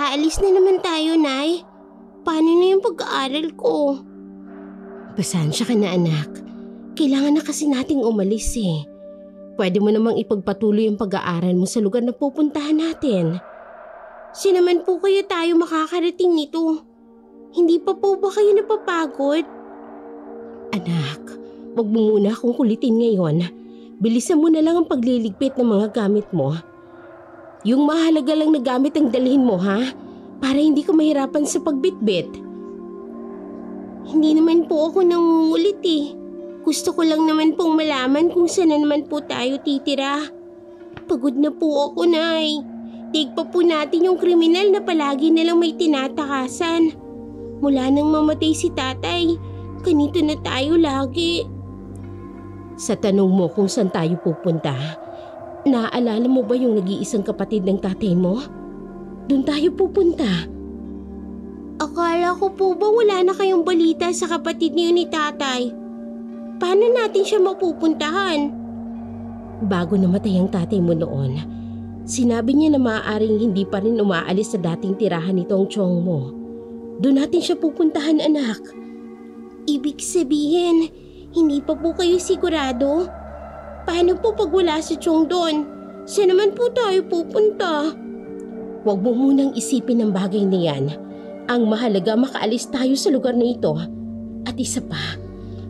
aalis na naman tayo, Nay. Paano na yung pag-aaral ko? Pasensya ka na, anak. Kailangan na kasi nating umalis eh. Pwede mo namang ipagpatuloy ang pag-aaral mo sa lugar na pupuntahan natin. Sinaman po kaya tayo makakarating nito? Hindi pa po ba kayo napapagod? Anak, wag mo muna akong kulitin ngayon. Bilisan mo na lang ang pagliligpit ng mga gamit mo. Yung mahalaga lang na gamit ang dalhin mo, ha? Para hindi ka mahirapan sa pagbitbit. Hindi naman po ako nangungulit eh. Gusto ko lang naman pong malaman kung saan na naman po tayo titira. Pagod na po ako, Nay. Tig pa po natin yung kriminal na palagi nalang may tinatakasan. Mula nang mamatay si tatay, ganito na tayo lagi. Sa tanong mo kung saan tayo pupunta, naaalala mo ba yung nag-iisang kapatid ng tatay mo? Doon tayo pupunta. Akala ko po ba wala na kayong balita sa kapatid niyo ni tatay? Paano natin siya mapupuntahan? Bago namatay ang tatay mo noon, sinabi niya na maaaring hindi pa rin umaalis sa dating tirahan nito ang tiyong mo. Doon natin siya pupuntahan, anak. Ibig sabihin, hindi pa po kayo sigurado? Paano po pag wala si Chong doon? Saan naman po tayo pupunta? Huwag mo munang isipin ang bagay na yan. Ang mahalaga makaalis tayo sa lugar na ito. At isa pa,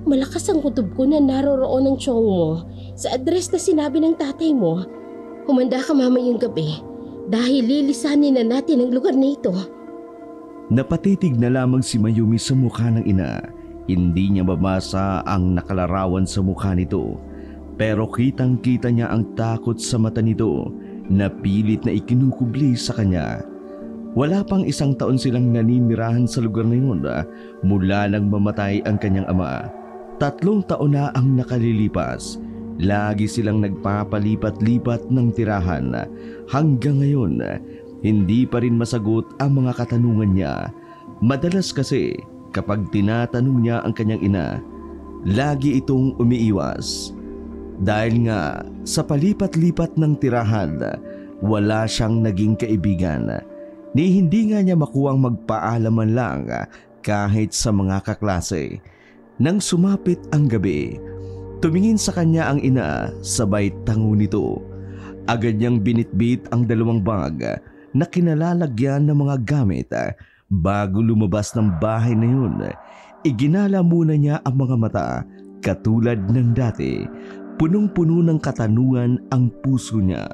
malakas ang kutob ko na naroroon ng Chong mo sa address na sinabi ng tatay mo. Humanda ka mamayang gabi dahil lilisanin na natin ang lugar na ito. Napatitig na lamang si Mayumi sa mukha ng ina. Hindi niya mabasa ang nakalarawan sa mukha nito. Pero kitang-kita niya ang takot sa mata nito na pilit na ikinukubli sa kanya. Wala pang 1 taon silang naninirahan sa lugar na yun mula nang mamatay ang kanyang ama. 3 taon na ang nakalilipas. Lagi silang nagpapalipat-lipat ng tirahan. Hanggang ngayon, hindi pa rin masagot ang mga katanungan niya. Madalas kasi kapag tinatanong niya ang kanyang ina, lagi itong umiiwas. Dahil nga sa palipat-lipat ng tirahan, wala siyang naging kaibigan. Ni hindi nga niya makuwang magpaalaman lang kahit sa mga kaklase. Nang sumapit ang gabi, tumingin sa kanya ang ina sabay tango nito. Agad niyang binitbit ang 2 bag na kinalalagyan ng mga gamit. Bago lumabas ng bahay na yun, iginala muna niya ang mga mata katulad ng dati. Punong-puno ng katanungan ang puso niya.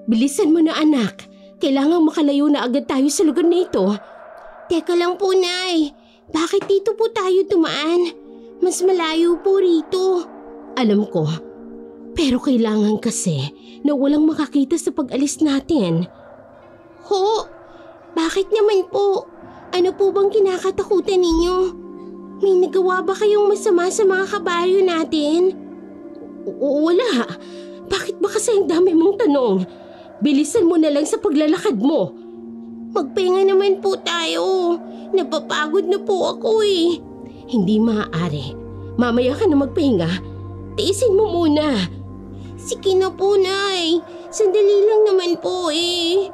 Bilisan mo na, anak. Kailangang makalayo na agad tayo sa lugar na ito. Teka lang po, Nay. Bakit dito po tayo dumaan? Mas malayo po rito. Alam ko. Pero kailangan kasi na walang makakita sa pag-alis natin. Ho? Bakit naman po? Ano po bang kinakatakutan ninyo? May nagawa ba kayong masama sa mga kabaryo natin? Wala. Bakit ba kasi ang dami mong tanong? Bilisan mo na lang sa paglalakad mo. Magpahinga naman po tayo. Napapagod na po ako eh. Hindi maaari. Mamaya ka na magpahinga. Tiisin mo muna. Sige na po, Nay. Sandali lang naman po eh.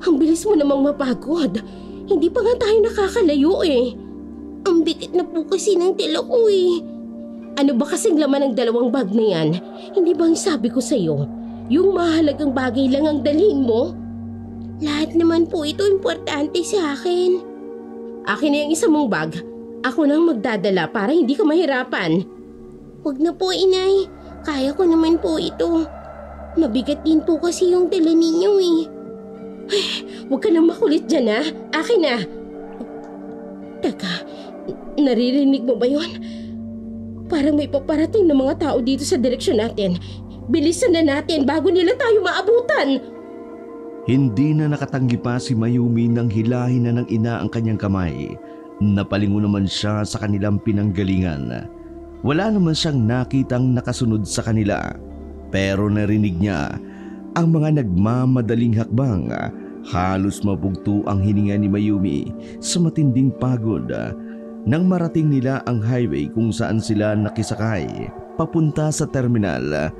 Ang bilis mo namang mapagod. Hindi pa nga tayo nakakalayo eh. Ang bigat na po kasi ng tila ko eh. Ano ba kasing laman ng 2 bag na yan? Hindi bang sabi ko sa'yo, yung mahalagang bagay lang ang dalhin mo? Lahat naman po ito importante sa akin. Akin na yung 1 mong bag. Ako nang magdadala para hindi ka mahirapan. Huwag na po, Inay. Kaya ko naman po ito. Mabigat din po kasi yung dala ninyo eh. Ay, huwag ka nang makulit dyan ha. Akin na. Teka, naririnig mo ba yun? Parang may paparating ng mga tao dito sa direksyon natin. Bilisan na natin bago nila tayo maabutan. Hindi na nakatanggi pa si Mayumi nang hilahin na ng ina ang kanyang kamay. Napalingo naman siya sa kanilang pinanggalingan. Wala naman siyang nakitang nakasunod sa kanila. Pero narinig niya ang mga nagmamadaling hakbang. Halos mabugto ang hininga ni Mayumi sa matinding pagod. Nang marating nila ang highway kung saan sila nakisakay papunta sa terminal,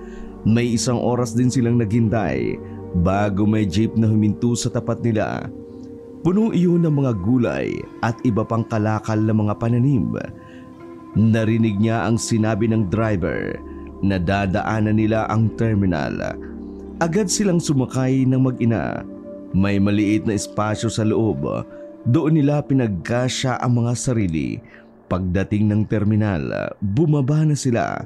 may 1 oras din silang naghintay bago may jeep na huminto sa tapat nila. Puno iyon ng mga gulay at iba pang kalakal na mga pananim. Narinig niya ang sinabi ng driver na dadaanan nila ang terminal. Agad silang sumakay ng mag-ina. May maliit na espasyo sa loob. Doon nila pinagkasya ang mga sarili. Pagdating ng terminal, bumaba na sila.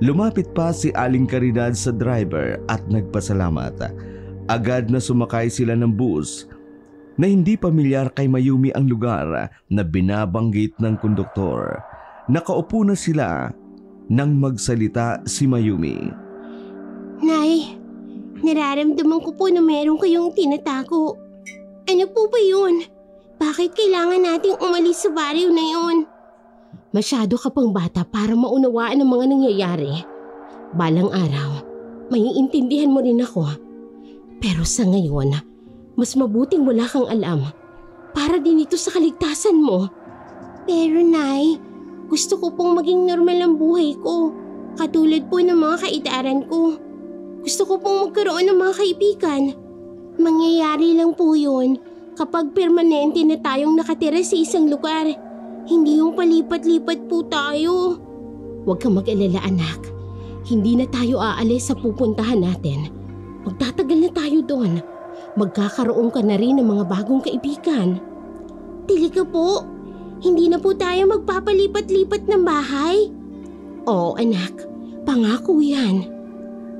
Lumapit pa si Aling Caridad sa driver at nagpasalamat. Agad na sumakay sila ng bus na hindi pamilyar kay Mayumi ang lugar na binabanggit ng konduktor. Nakaupo na sila nang magsalita si Mayumi. Nay, nararamdaman ko po na meron kayong tinatago. Ano po ba yun? Bakit kailangan nating umalis sa baryo na yun? Masyado ka pang bata para maunawaan ang mga nangyayari. Balang araw, maiintindihan mo rin ako. Pero sa ngayon, mas mabuting wala kang alam para din ito sa kaligtasan mo. Pero Nay, gusto ko pong maging normal ang buhay ko, katulad po ng mga kaitaran ko. Gusto ko pong magkaroon ng mga kaibigan. Mangyayari lang po yun kapag permanente na tayong nakatira sa isang lugar. Hindi yung palipat-lipat po tayo. Huwag kang mag-alala anak. Hindi na tayo aalis sa pupuntahan natin. Magtatagal na tayo doon. Magkakaroon ka na rin ng mga bagong kaibigan. Talaga po? Hindi na po tayo magpapalipat-lipat ng bahay? Oo anak, pangako yan.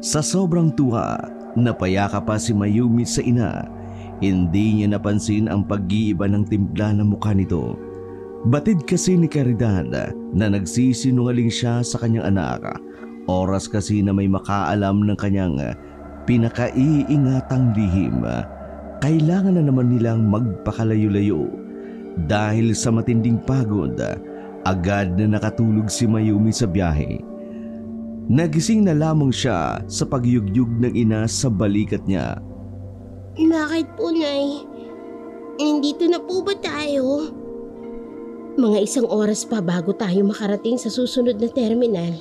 Sa sobrang tuwa, napayaka pa si Mayumi sa ina. Hindi niya napansin ang pag-iiba ng timpla ng mukha nito. Batid kasi ni Caridad na nagsisinungaling siya sa kanyang anak. Oras kasi na may makaalam ng kanyang pinakaiingatang lihim. Kailangan na naman nilang magpakalayo-layo. Dahil sa matinding pagod, agad na nakatulog si Mayumi sa biyahe. Nagising na lamang siya sa pagyugyug ng ina sa balikat niya. Bakit po, Nay? Nandito na po ba tayo? Mga 1 oras pa bago tayo makarating sa susunod na terminal.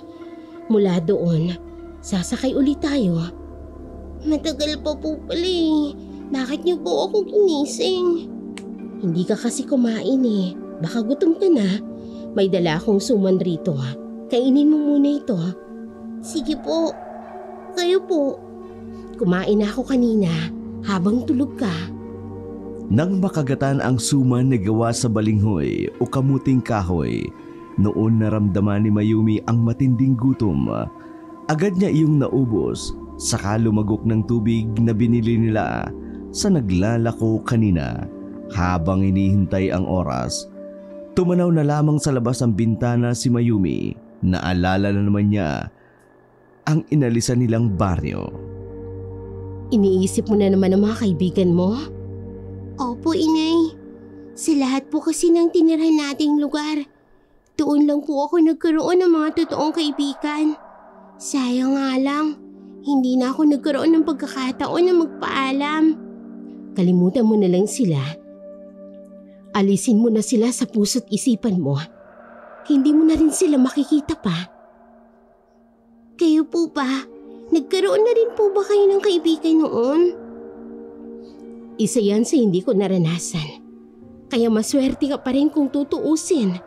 Mula doon, sasakay ulit tayo. Matagal pa po pala eh. Bakit niyo po ako ginising? Hindi ka kasi kumain eh. Baka gutom ka na. May dala akong suman rito. Kainin mo muna ito. Sige po. Kayo po. Kumain na ako kanina habang tulog ka. Nang makagatan ang suman na gawa sa balinghoy o kamuting kahoy, noon naramdaman ni Mayumi ang matinding gutom. Agad niya iyong naubos, saka lumagok ng tubig na binili nila sa naglalako kanina. Habang hinihintay ang oras, tumanaw na lamang sa labas ang bintana si Mayumi. Naalala na naman niya ang inalisan nilang baryo. Iniisip mo na naman ang mga kaibigan mo? Opo, Inay. Sa lahat po kasi ng tinirhan nating lugar, doon lang po ako nagkaroon ng mga totoong kaibigan. Sayang nga lang, hindi na ako nagkaroon ng pagkakataon na magpaalam. Kalimutan mo na lang sila. Alisin mo na sila sa puso't isipan mo. Hindi mo na rin sila makikita pa. Kayo po ba? Nagkaroon na rin po ba kayo ng kaibigan noon? Isa yan sa hindi ko naranasan. Kaya maswerte ka pa rin kung tutuusin.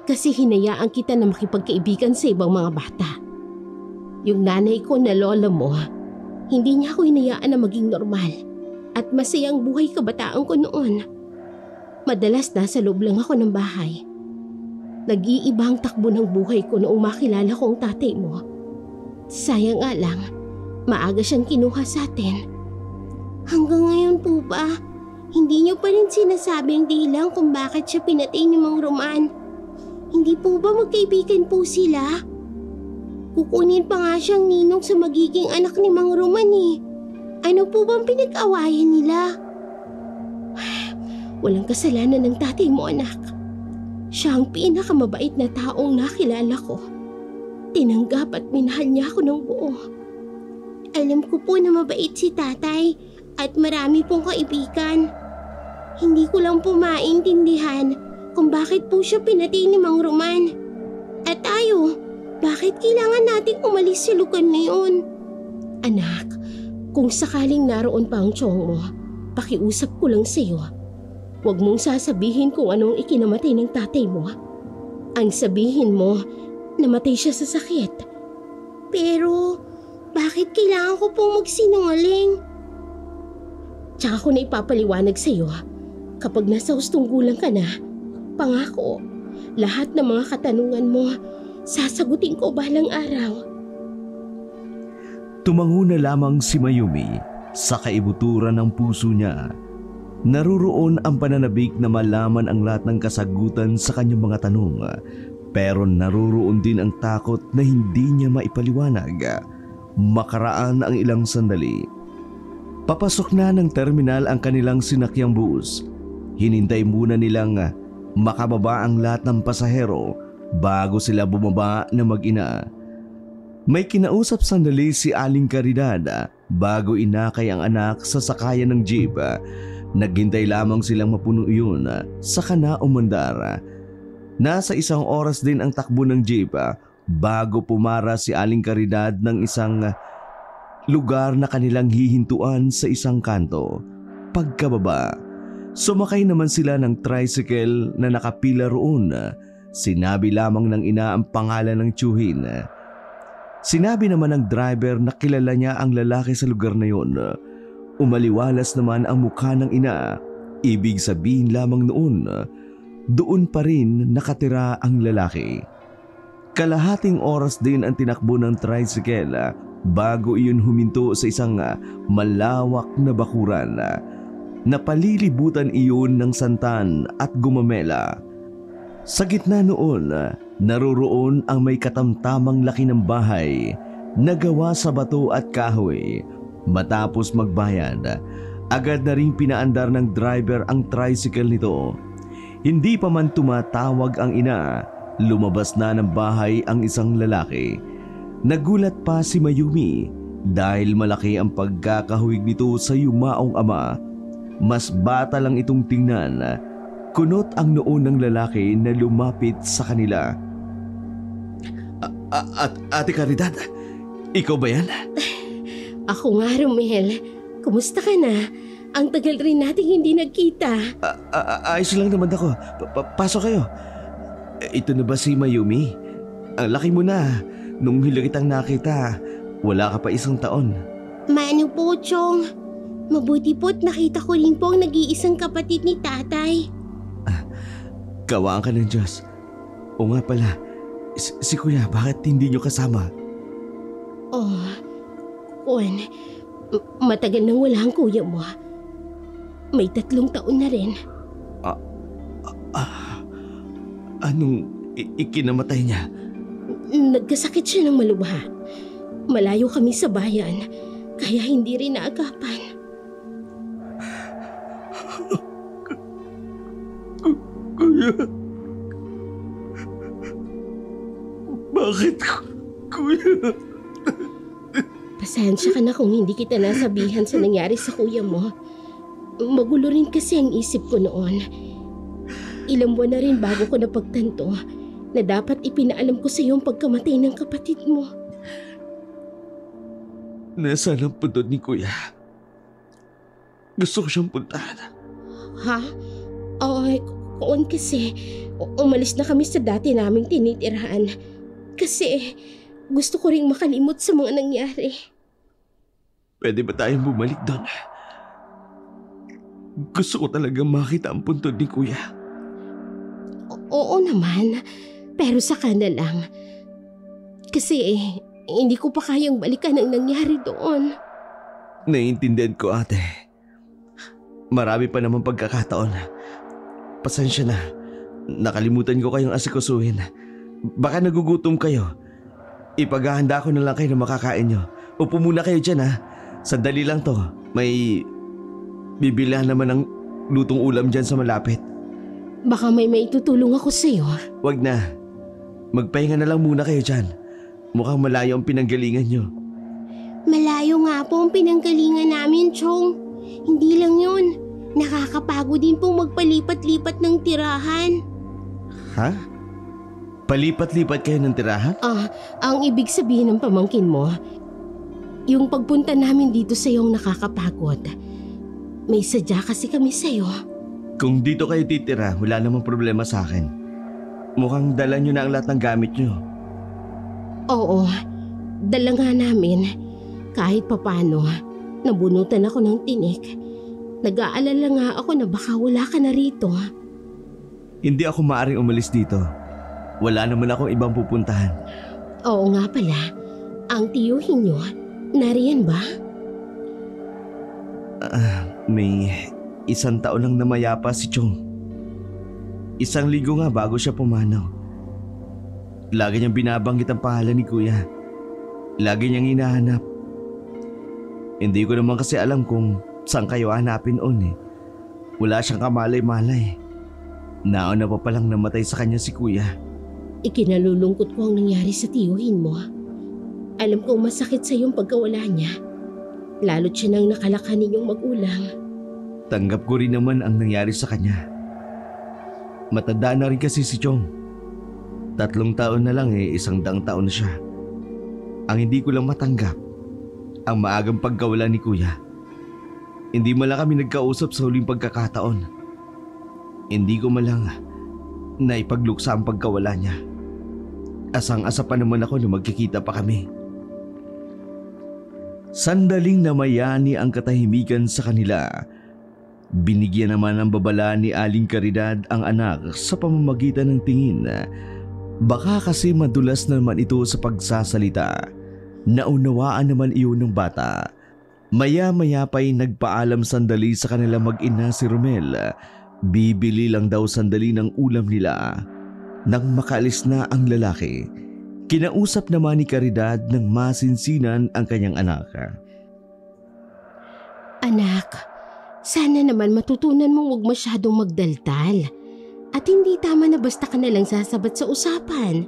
Kasi hinayaan kita na makipagkaibigan sa ibang mga bata. Yung nanay ko na lola mo, hindi niya ako hinayaan na maging normal. At masayang buhay kabataan ko noon. Madalas nasa loob lang ako ng bahay. Nag-iiba ang takbo ng buhay ko noong makilala ko ang tatay mo. Sayang nga lang, maaga siyang kinuha sa atin. Hanggang ngayon po ba, hindi niyo pa rin sinasabi ang dahilan kung bakit siya pinatay ni Mang Roman? Hindi po ba magkaibigan po sila? Kukunin pa nga siyang ninong sa magiging anak ni Mang Roman eh. Ano po bang pinag-awayan nila? Walang kasalanan ng tatay mo, anak. Siya ang pinakamabait na taong nakilala ko. Tinanggap at minahal niya ako ng buo. Alam ko po na mabait si tatay at marami pong kaibigan. Hindi ko lang po maintindihan kung bakit po siya pinatay ni Mang Roman. At tayo, bakit kailangan nating umalis sa lugar na yun? Anak, Kung sakaling naroon pa ang tiyong mo, pakiusap ko lang sa'yo. Huwag mong sasabihin kung anong ikinamatay ng tatay mo. Ang sabihin mo, namatay siya sa sakit. Pero, bakit kailangan ko pong magsinungaling? Tsaka ko na ipapaliwanag sa'yo, kapag nasa hustong gulang ka na, pangako, lahat ng mga katanungan mo, sasagutin ko balang araw. Tumango na lamang si Mayumi sa kaibuturan ng puso niya. Naruroon ang pananabik na malaman ang lahat ng kasagutan sa kanyang mga tanong, pero naruroon din ang takot na hindi niya maipaliwanag. Makaraan ang ilang sandali. Papasok na ng terminal ang kanilang sinakyang bus. Hinintay muna nilang makababa ang lahat ng pasahero bago sila bumaba na mag-ina. May kinausap sandali si Aling Caridad bago inakay ang anak sa sakayan ng jeep. Naghintay lamang silang mapuno yun saka na umandar. Nasa 1 oras din ang takbo ng jeep bago pumara si Aling Caridad ng isang lugar na kanilang hihintuan sa isang kanto. Pagkababa, sumakay naman sila ng tricycle na nakapila roon. Sinabi lamang ng ina ang pangalan ng tiyuhin. Sinabi naman ng driver na kilala niya ang lalaki sa lugar na yon. Umaliwalas naman ang mukha ng ina. Ibig sabihin lamang noon, doon pa rin nakatira ang lalaki. Kalahating oras din ang tinakbo ng tricycle bago iyon huminto sa isang malawak na bakuran. Napalilibutan iyon ng santan at gumamela. Sa gitna noon, naruroon ang may katamtamang laki ng bahay na gawa sa bato at kahoy. Matapos magbayad, agad na ring pinaandar ng driver ang tricycle nito. Hindi pa man tumatawag ang ina, lumabas na ng bahay ang isang lalaki. Nagulat pa si Mayumi dahil malaki ang pagkakahawig nito sa yumaong ama. Mas bata lang itong tingnan. Kunot ang noo ng lalaki na lumapit sa kanila. Ate Caridad, ikaw ba yan? Ako nga, Romel. Kumusta ka na? Ang tagal rin nating hindi nagkita. Ayos lang naman ako. Pasok kayo. Ito na ba si Mayumi? Ang laki mo na. Nung huli kitang nakita, wala ka pa 1 taon. Mano po, Chong. Mabuti po't nakita ko rin po ang nag-iisang kapatid ni tatay. Kawaan ka ng Diyos. O nga pala, si Kuya, bakit hindi niyo kasama? Oh, Juan, matagal nang wala ang kuya mo. May 3 taon na rin. Anong ikinamatay niya? Nagkasakit siya ng malubha. Malayo kami sa bayan, kaya hindi rin naagapan. Kuya, bakit Kuya? Pasensya ka na kung hindi kita nasabihan sa nangyari sa kuya mo. Magulo rin kasi ang isip ko noon. Ilang buwan na rin bago ko napagtanto na dapat ipinaalam ko sa iyo ang pagkamatay ng kapatid mo. Nasaan ang puntod ni Kuya? Gusto ko siyang puntahan. Ha? Ay, Kuan kasi, umalis na kami sa dati naming tinitirahan. Kasi gusto ko ring makalimot sa mga nangyari. Pwede ba tayong bumalik doon? Gusto ko talaga makita ang puntod ni Kuya. Oo naman, pero saka na lang. Kasi hindi ko pa kayang balikan ang nangyari doon. Naiintindihan ko, ate. Marami pa naman pagkakataon. Pasensya na. Nakalimutan ko kayong asikusuhin. Baka nagugutom kayo. Ipaghahanda ko na lang kayo na makakain nyo. Upo muna kayo dyan, ha. Sandali lang to. May bibilihan naman ng lutong ulam dyan sa malapit. Baka may maitutulong ako sa'yo. Wag na. Magpahinga na lang muna kayo dyan. Mukhang malayo ang pinanggalingan nyo. Malayo nga po ang pinanggalingan namin, Chong. Hindi lang yun. Nakakapagod din pong magpalipat-lipat ng tirahan. Ha? Palipat-lipat kayo ng tirahan? Ang ibig sabihin ng pamangkin mo, Yung pagpunta namin dito sa iyong nakakapagod. May sadya kasi kami sa iyo. Kung dito kayo titira, wala namang problema sa akin. Mukhang dala nyo na ang lahat ng gamit nyo. Oo, dala nga namin. Kahit papano, nabunutan ako ng tinik. Nag-aalala nga ako na baka wala ka na rito. Hindi ako maaaring umalis dito. Wala naman akong ibang pupuntahan. Oo nga pala, ang tiyuhin nyo, nariyan ba? May 1 taon lang namayapa si Chong. 1 linggo nga bago siya pumanaw. Lagi niyang binabanggit ang pangalan ni Kuya. Lagi niyang hinahanap. Hindi ko naman kasi alam kung saan kayo hanapin on eh. Wala siyang kamalay-malay. Nauna pa palang namatay sa kanya si Kuya. Ikinalulungkot ko ang nangyari sa tiyuhin mo. Alam kong masakit sa iyong pagkawala niya. Lalo't siya nang nakalakhan ninyong magulang. Tanggap ko rin naman ang nangyari sa kanya. Matanda na rin kasi si Chong. 3 taon na lang 100 taon na siya. Ang hindi ko lang matanggap, ang maagang pagkawala ni Kuya. Hindi man lang kami nagkausap sa huling pagkakataon. Hindi ko man lang naipagluksa ang pagkawala niya. Asang-asa pa naman ako na magkikita pa kami. Sandaling namayani ang katahimikan sa kanila. Binigyan naman ng babala ni Aling Caridad ang anak sa pamamagitan ng tingin. Baka kasi madulas naman ito sa pagsasalita. Naunawaan naman iyon ng bata. Maya-maya pa'y nagpaalam sandali sa kanila mag-ina si Romel. Bibili lang daw sandali ng ulam nila. Nang makaalis na ang lalaki, kinausap naman ni Caridad ng masinsinan ang kanyang anak. Anak, sana naman matutunan mong huwag masyadong magdaldal. At hindi tama na basta ka na lang sasabat sa usapan.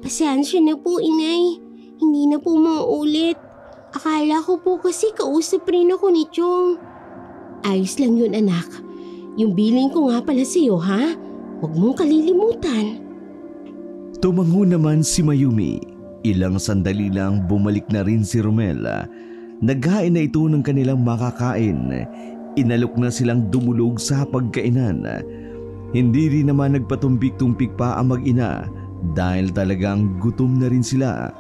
Pasensya na po, inay. Hindi na po mauulit. Akala ko po kasi kausap rin ako ni Chong. Ayos lang yun, anak. Yung billing ko nga pala sa'yo, ha? Huwag mong kalilimutan. Tumango naman si Mayumi. Ilang sandali lang bumalik na rin si Romel. Naghain na ito ng kanilang makakain. Inalok na silang dumulog sa pagkainan. Hindi rin naman nagpatumpik-tumpik pa ang mag-ina dahil talagang gutom na rin sila.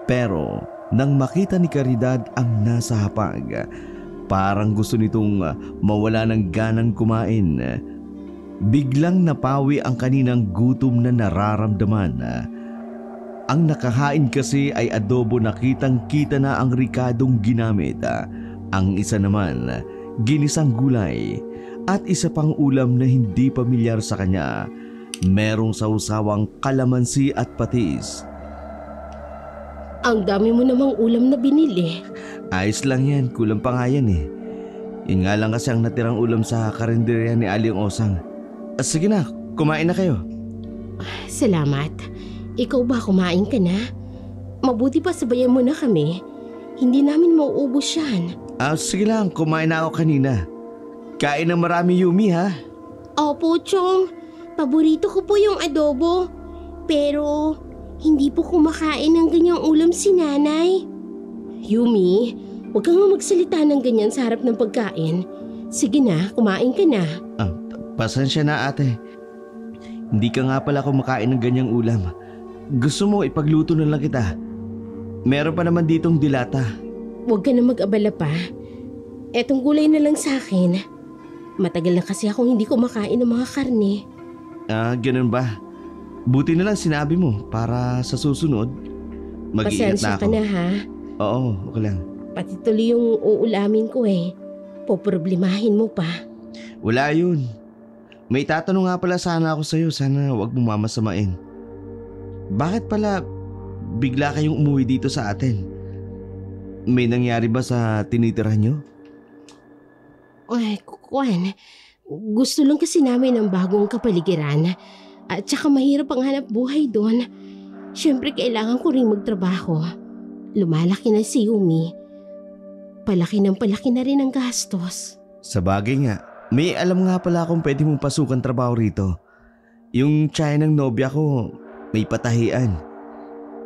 Pero nang makita ni Caridad ang nasa hapag, parang gusto nitong mawala ng ganang kumain. Biglang napawi ang kaninang gutom na nararamdaman. Ang nakahain kasi ay adobo na kitang-kita na ang rikadong ginamit. Ang isa naman, ginisang gulay. At isa pang ulam na hindi pamilyar sa kanya. Merong sausawang kalamansi at patis. Ang dami mo namang ulam na binili. Ayos lang yan, kulang pa nga yan eh. Yun nga lang kasi ang natirang ulam sa karinderya ni Aling Osang. Sige na, kumain na kayo. Salamat. Ikaw ba, kumain ka na? Mabuti pa sabayan mo na kami. Hindi namin mauubos yan. Sige lang, kumain na ako kanina. Kain ng marami, Yumi, ha? Opo, Chong. Paborito ko po yung adobo. Pero hindi po kumakain ng ganyang ulam si nanay. Yumi, huwag kang magsalita ng ganyan sa harap ng pagkain. Sige na, kumain ka na. Pasensya na, ate. Hindi ka nga pala kumakain ng ganyang ulam. Gusto mo ipagluto na lang kita. Meron pa naman ditong dilata. Huwag ka na mag-abala pa. Etong gulay na lang sa akin. Matagal na kasi akong hindi kumakain ng mga karne. Ganun ba? Buti na lang sinabi mo para sa susunod. Mag-iingat na ako. Pasensya ka na, ha? Oo, okay lang. Pati tuloy yung uulamin ko eh. Poproblemahin mo pa. Wala yun. May tatanong nga pala sana ako sa'yo. Sana wag mo mamasamain. Bakit pala bigla kayong umuwi dito sa atin? May nangyari ba sa tinitirhan nyo? Ay, Kwan. Gusto lang kasi namin ng bagong kapaligiran. At saka mahirap ang hanap buhay doon. Siyempre kailangan ko rin magtrabaho. Lumalaki na si Yumi. Palaki na rin ang gastos. Sa bagay nga, may alam nga pala akong pwede mong pasukan trabaho rito. Yung tiyahin ng nobya ko, may patahian.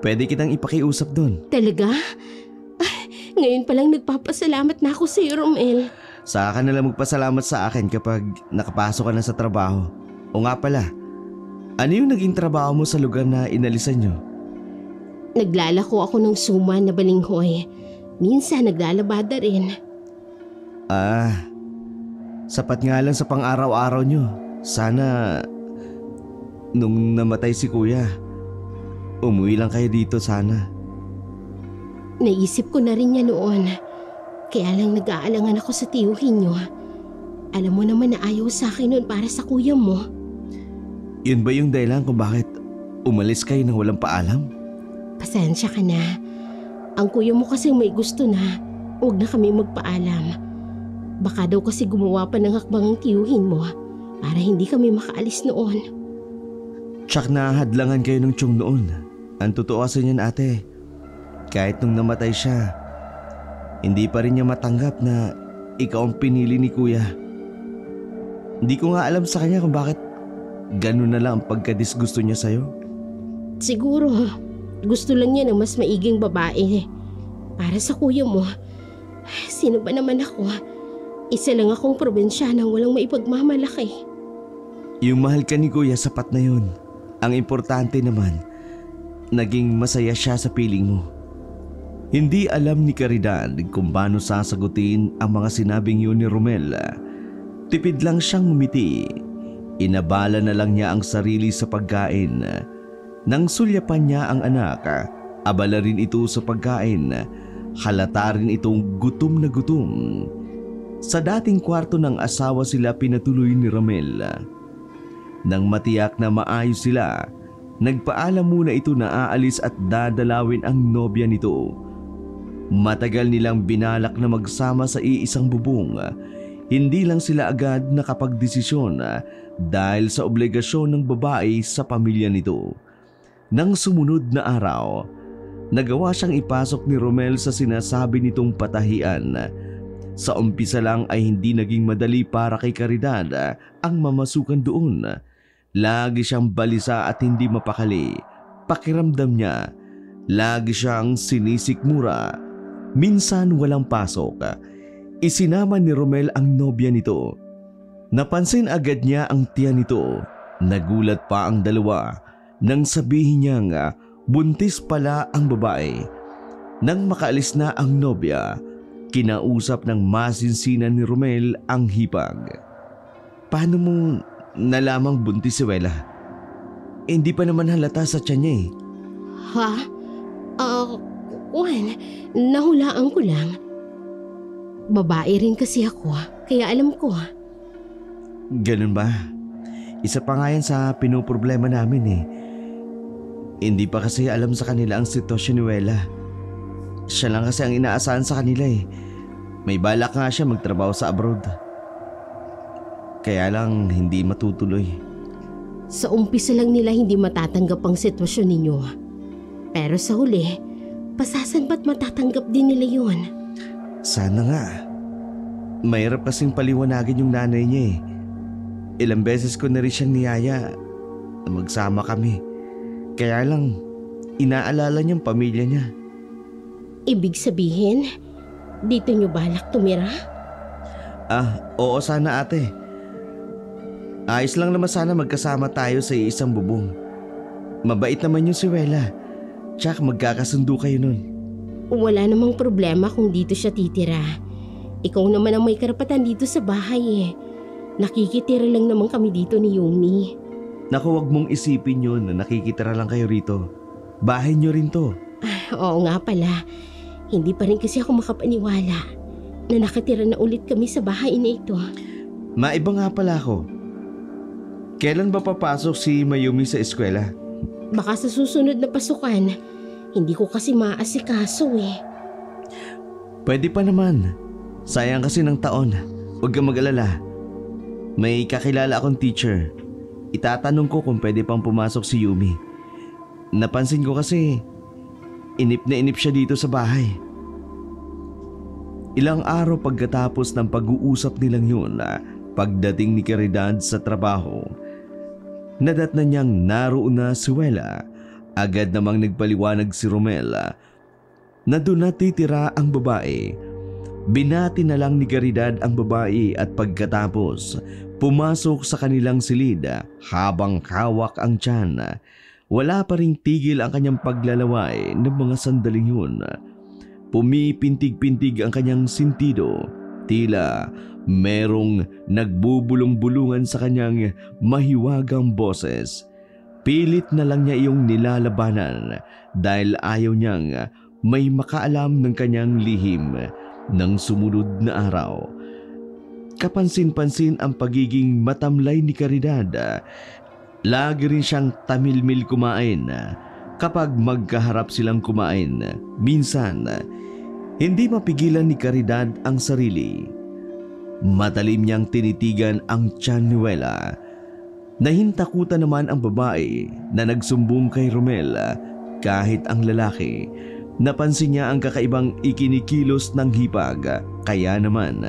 Pwede kitang ipakiusap doon. Talaga? Ngayon palang nagpapasalamat na ako sa iyo, Romel. Saka ka nalang magpasalamat sa akin kapag nakapasok ka na sa trabaho. O nga pala, ano yung naging trabaho mo sa lugar na inalisan nyo? Naglalako ako ng suma na balinghoy. Minsan naglalabada rin. Sapat nga lang sa pang-araw-araw nyo. Sana nung namatay si kuya, umuwi lang kayo dito sana. Naisip ko na rin yan noon. Kaya lang nag-aalangan ako sa tiyuhin nyo. Alam mo naman na ayaw sa akin noon para sa kuya mo. Yun ba yung dahilan kung bakit umalis kayo nang walang paalam? Pasensya ka na. Ang kuya mo kasi may gusto na huwag na kami magpaalam. Baka daw kasi gumawa pa ng hakbang ang tiyuhin mo para hindi kami makaalis noon. Tsak na hadlangan kayo ng tiyong noon. Ang totoo kasi niyan ate, kahit nung namatay siya, hindi pa rin niya matanggap na ikaw ang pinili ni kuya. Hindi ko nga alam sa kanya kung bakit ganun na lang ang pagkadisgusto niya sa'yo. Siguro, gusto lang niya ng mas maiging babae. Para sa kuya mo, sino ba naman ako? Isa lang akong probinsyanang walang maipagmamalaki. Yung mahal ka ni kuya, sapat na yun. Ang importante naman, naging masaya siya sa piling mo. Hindi alam ni Caridad kung paano sasagutin ang mga sinabing yun ni Romel. Tipid lang siyang ngumiti. Inabala na lang niya ang sarili sa pagkain. Nang sulyapan niya ang anak, abala rin ito sa pagkain. Halata rin itong gutom na gutom. Sa dating kwarto ng asawa sila pinatuloy ni Romel. Nang matiyak na maayos sila, nagpaalam muna ito na aalis at dadalawin ang nobya nito. Matagal nilang binalak na magsama sa iisang bubong. Hindi lang sila agad nakapagdesisyon dahil sa obligasyon ng babae sa pamilya nito. Nang sumunod na araw, nagawa siyang ipasok ni Romel sa sinasabi nitong patahian. Sa umpisa lang ay hindi naging madali para kay Caridad ang mamasukan doon. Lagi siyang balisa at hindi mapakali. Pakiramdam niya, lagi siyang sinisikmura. Minsan walang pasok. Isinama ni Romel ang nobya nito. Napansin agad niya ang tiyan nito. Nagulat pa ang dalawa nang sabihin niyang buntis pala ang babae. Nang makaalis na ang nobya, kinausap ng masinsinan ni Romel ang hipag. Paano mo nalamang buntis si Wela? Hindi pa naman halata sa tiyan niya eh. Ha? Nahulaan ko lang. Babae rin kasi ako, kaya alam ko. Ganun ba? Isa pa nga yan sa pinoproblema namin eh. Hindi pa kasi alam sa kanila ang sitwasyon ni Wela. Siya lang kasi ang inaasahan sa kanila eh. May balak nga siya magtrabaho sa abroad. Kaya lang hindi matutuloy. Sa umpisa lang nila hindi matatanggap ang sitwasyon ninyo. Pero sa huli, pasasan ba't matatanggap din nila yun? Sana nga. Mahirap kasing paliwanagin yung nanay niya eh. Ilang beses ko na rin siyang niyaya na magsama kami. Kaya lang, inaalala niyang pamilya niya. Ibig sabihin, dito niyo balak tumira? Oo sana ate. Ayos lang naman sana magkasama tayo sa isang bubong. Mabait naman yung si Wela. Tsak magkakasundo kayo nun. Wala namang problema kung dito siya titira. Ikaw naman ang may karapatan dito sa bahay eh. Nakikitira lang naman kami dito ni Yumi. Naku, wag mong isipin yun na nakikitira lang kayo rito. Bahay niyo rin to. Oo nga pala. Hindi pa rin kasi ako makapaniwala na nakatira na ulit kami sa bahay na ito. Maiba nga pala ako. Kailan ba papasok si Mayumi sa eskwela? Baka sa susunod na pasukan. Hindi ko kasi maasikaso eh. Pwede pa naman. Sayang kasi ng taon. Huwag kang mag-alala. May kakilala akong teacher. Itatanong ko kung pwede pang pumasok si Yumi. Napansin ko kasi inip na inip siya dito sa bahay. Ilang araw pagkatapos ng pag-uusap nilang yun, pagdating ni Caridad sa trabaho, nadatnan niyang naroon na si Wela. Agad namang nagpaliwanag si Romel. na doon natitira ang babae. Binati na lang ni Caridad ang babae at pagkatapos pumasok sa kanilang silid habang hawak ang tiyan. Wala pa ring tigil ang kanyang paglalaway ng mga sandaling yun. Pumipintig-pintig ang kanyang sintido. Tila merong nagbubulong-bulungan sa kanyang mahiwagang boses. Pilit na lang niya iyong nilalabanan dahil ayaw niyang may makaalam ng kanyang lihim ng sumunod na araw. Kapansin-pansin ang pagiging matamlay ni Caridad. Lagi rin siyang tamilmil kumain kapag magkaharap silang kumain. Minsan, hindi mapigilan ni Caridad ang sarili. Matalim niyang tinitigan ang tiyan ni Wela. Nahintakutan naman ang babae na nagsumbong kay Romel. Kahit ang lalaki, napansin niya ang kakaibang ikinikilos ng hipag. Kaya naman,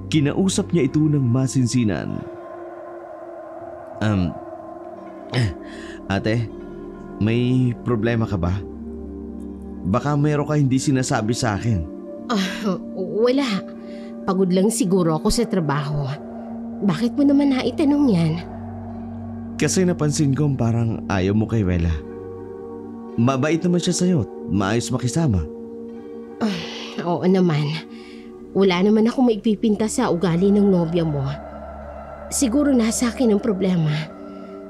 kinausap niya ito ng masinsinan. Ate, may problema ka ba? Baka mayroon ka hindi sinasabi sa akin. Wala. Pagod lang siguro ako sa trabaho. Bakit mo naman naitanong yan? Kasi napansin ko parang ayaw mo kay Wela. Mabait naman siya sa'yo at maayos makisama. Oo naman. Wala naman ako maipipinta sa ugali ng nobya mo. Siguro nasa akin ang problema.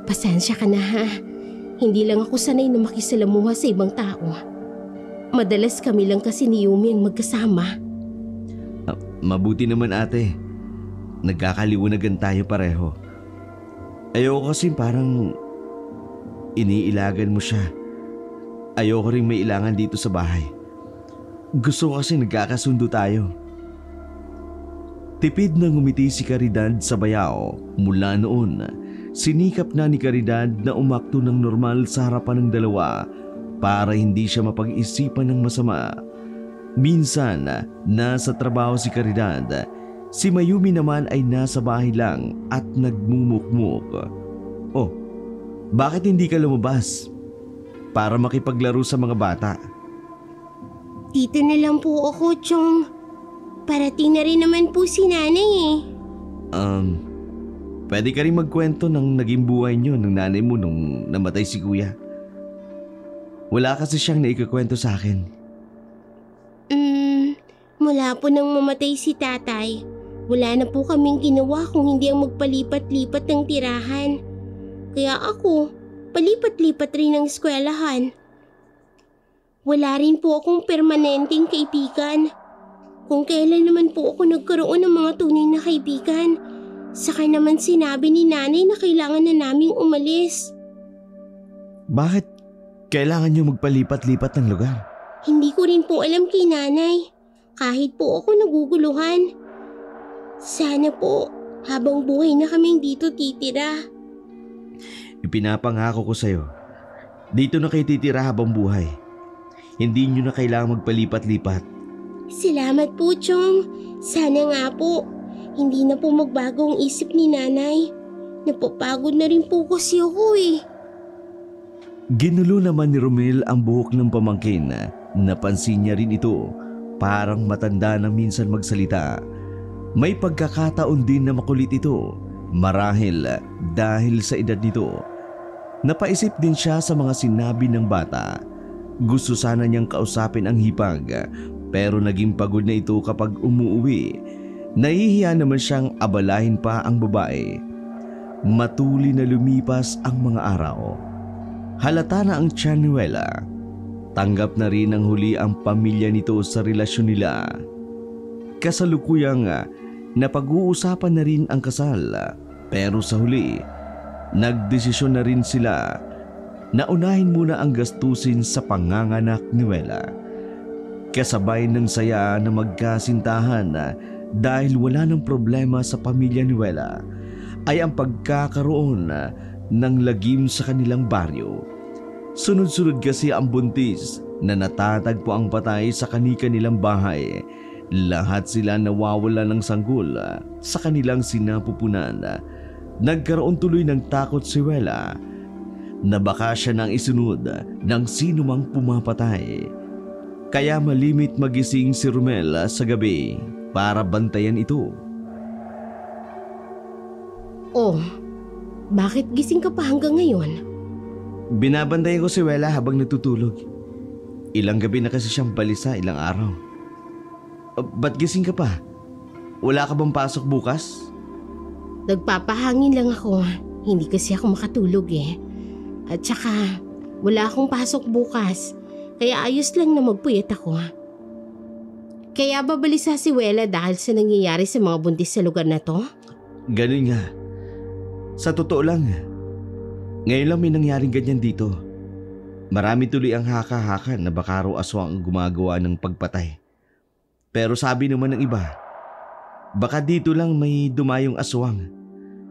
Pasensya ka na ha. Hindi lang ako sanay na makisalamuha sa ibang tao. Madalas kami lang kasi ni Yumi ang magkasama. Mabuti naman ate. Nagkakaliwanagan tayo pareho. Ayoko kasi parang iniilagan mo siya. Ayoko rin may ilangan dito sa bahay. Gusto ko kasi nagkakasundo tayo. Tipid na ngumiti si Caridad sa bayaw. Mula noon, sinikap na ni Caridad na umakto ng normal sa harapan ng dalawa para hindi siya mapag-isipan ng masama. Minsan, nasa trabaho si Caridad. Si Mayumi naman ay nasa bahay lang at nagmumukmuk. Oh, bakit hindi ka lumabas? Para makipaglaro sa mga bata. Dito na lang po ako, Chong. Parating na rin naman po si nanay eh. Pwede ka rin magkwento ng naging buhay niyo ng nanay mo nung namatay si kuya. Wala kasi siyang naikakwento sa akin. Mula po nang mamatay si tatay, wala na po kaming ginawa kung hindi ang magpalipat-lipat ng tirahan. Kaya ako, palipat-lipat rin ng eskwelahan. Wala rin po akong permanenteng kaibigan. Kung kailan naman po ako nagkaroon ng mga tunay na kaibigan, saka naman sinabi ni nanay na kailangan na naming umalis. Bakit kailangan niyo magpalipat-lipat ng lugar? Hindi ko rin po alam kay nanay. Kahit po ako naguguluhan. Sana po, habang buhay na kaming dito titira. Ipinapangako ko sa'yo, dito na kayo titira habang buhay. Hindi niyo na kailangang magpalipat-lipat. Salamat po, Chong. Sana nga po, hindi na po magbago ang isip ni nanay. Napapagod na rin po kasi ako eh. Ginulo naman ni Romel ang buhok ng pamangkin. Napansin niya rin ito. Parang matanda na minsan magsalita. May pagkakataon din na makulit ito. Marahil dahil sa edad nito. Napaisip din siya sa mga sinabi ng bata. Gusto sana niyang kausapin ang hipag, pero naging pagod na ito kapag umuwi. Nahihiya naman siyang abalahin pa ang babae. Matuli na lumipas ang mga araw. Halata na ang tiyan ni Wela. Tanggap na rin ng huli ang pamilya nito sa relasyon nila. Kasalukuyang napag-uusapan na rin ang kasal, pero sa huli, nagdesisyon na rin sila na unahin muna ang gastusin sa panganganak ni Wela. Kasabay ng saya na magkasintahan dahil wala ng problema sa pamilya ni Wela ay ang pagkakaroon ng lagim sa kanilang baryo. Sunod-sunod kasi ang buntis na natatagpo ang patay sa kani-kanilang bahay. Lahat sila nawawala ng sanggol sa kanilang sinapupunan. Nagkaroon tuloy ng takot si Wela na baka siya nang isunod ng sino mang pumapatay. Kaya malimit magising si Romel sa gabi para bantayan ito. Oh, bakit gising ka pa hanggang ngayon? Binabantayan ko si Wela habang natutulog. Ilang gabi na kasi siyang balisa, ilang araw. Ba't gising ka pa? Wala ka bang pasok bukas? Nagpapahangin lang ako. Hindi kasi ako makatulog eh. At saka, wala akong pasok bukas. Kaya ayos lang na magpuyat ako. Kaya babalisa si Wela dahil sa nangyayari sa mga buntis sa lugar na to? Ganun nga. Sa totoo lang, ngayon lang may nangyaring ganyan dito. Marami tuloy ang haka-haka na baka raw aswang ang gumagawa ng pagpatay. Pero sabi naman ng iba, baka dito lang may dumayong aswang.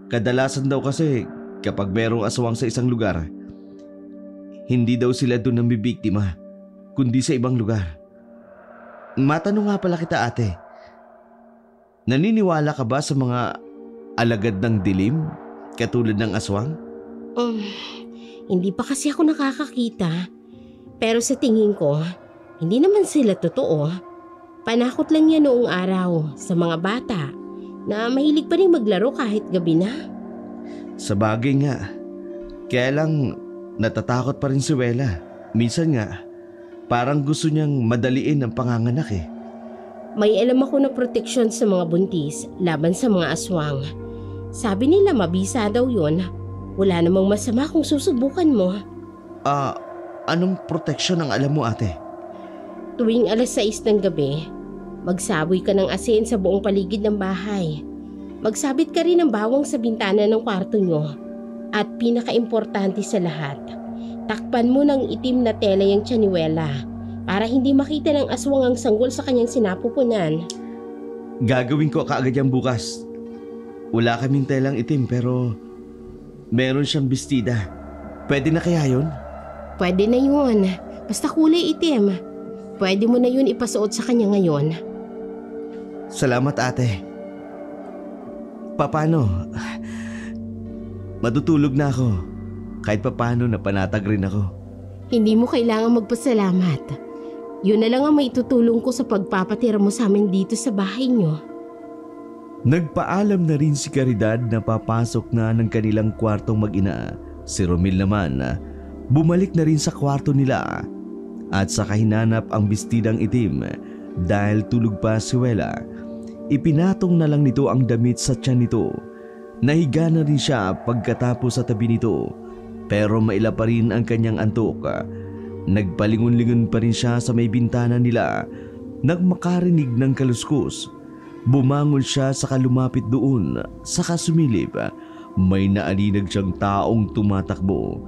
Kadalasan daw kasi kapag merong aswang sa isang lugar, hindi daw sila doon nambibiktima, kundi sa ibang lugar. Matanong nga pala kita, ate, naniniwala ka ba sa mga alagad ng dilim katulad ng aswang? Hindi pa kasi ako nakakakita. Pero sa tingin ko, hindi naman sila totoo. Panakot lang yan noong araw sa mga bata na mahilig pa rin maglaro kahit gabi na. Sa bagay nga, kaya lang natatakot pa rin si Wela. Minsan nga, parang gusto niyang madaliin ang panganganak eh. May alam ako na proteksyon sa mga buntis laban sa mga aswang. Sabi nila mabisa daw yun. Wala namang masama kung susubukan mo. Anong proteksyon ang alam mo, ate? Tuwing 6:00 ng gabi, magsaboy ka ng asin sa buong paligid ng bahay. Magsabit ka rin ng bawang sa bintana ng kwarto nyo. At pinaka-importante sa lahat, takpan mo ng itim na tela yung tiyaniwela para hindi makita ng aswang ang sanggol sa kanyang sinapupunan. Gagawin ko kaagad yan bukas. Wala kaming telang itim pero meron siyang bestida. Pwede na kaya yun? Pwede na yun. Basta kulay itim. Pwede mo na yun ipasuot sa kanya ngayon. Salamat, ate. Paano? Matutulog na ako. Kahit paano napanatag rin ako. Hindi mo kailangan magpasalamat. Yun na lang ang maitutulong ko sa pagpapatira mo sa amin dito sa bahay nyo. Nagpaalam na rin si Caridad na papasok na ng kanilang kwartong mag-ina. Si Romel naman, bumalik na rin sa kwarto nila at saka hinanap ang bestidang itim dahil tulog pa si Wela. Ipinatong na lang nito ang damit sa tiyan nito. Nahiga na rin siya pagkatapos sa tabi nito pero maila pa rin ang kanyang antok. Nagpalingon-lingon pa rin siya sa may bintana nila nang makarinig ng kaluskos. Bumangon siya saka lumapit doon, saka sumilip. May naaninag siyang taong tumatakbo.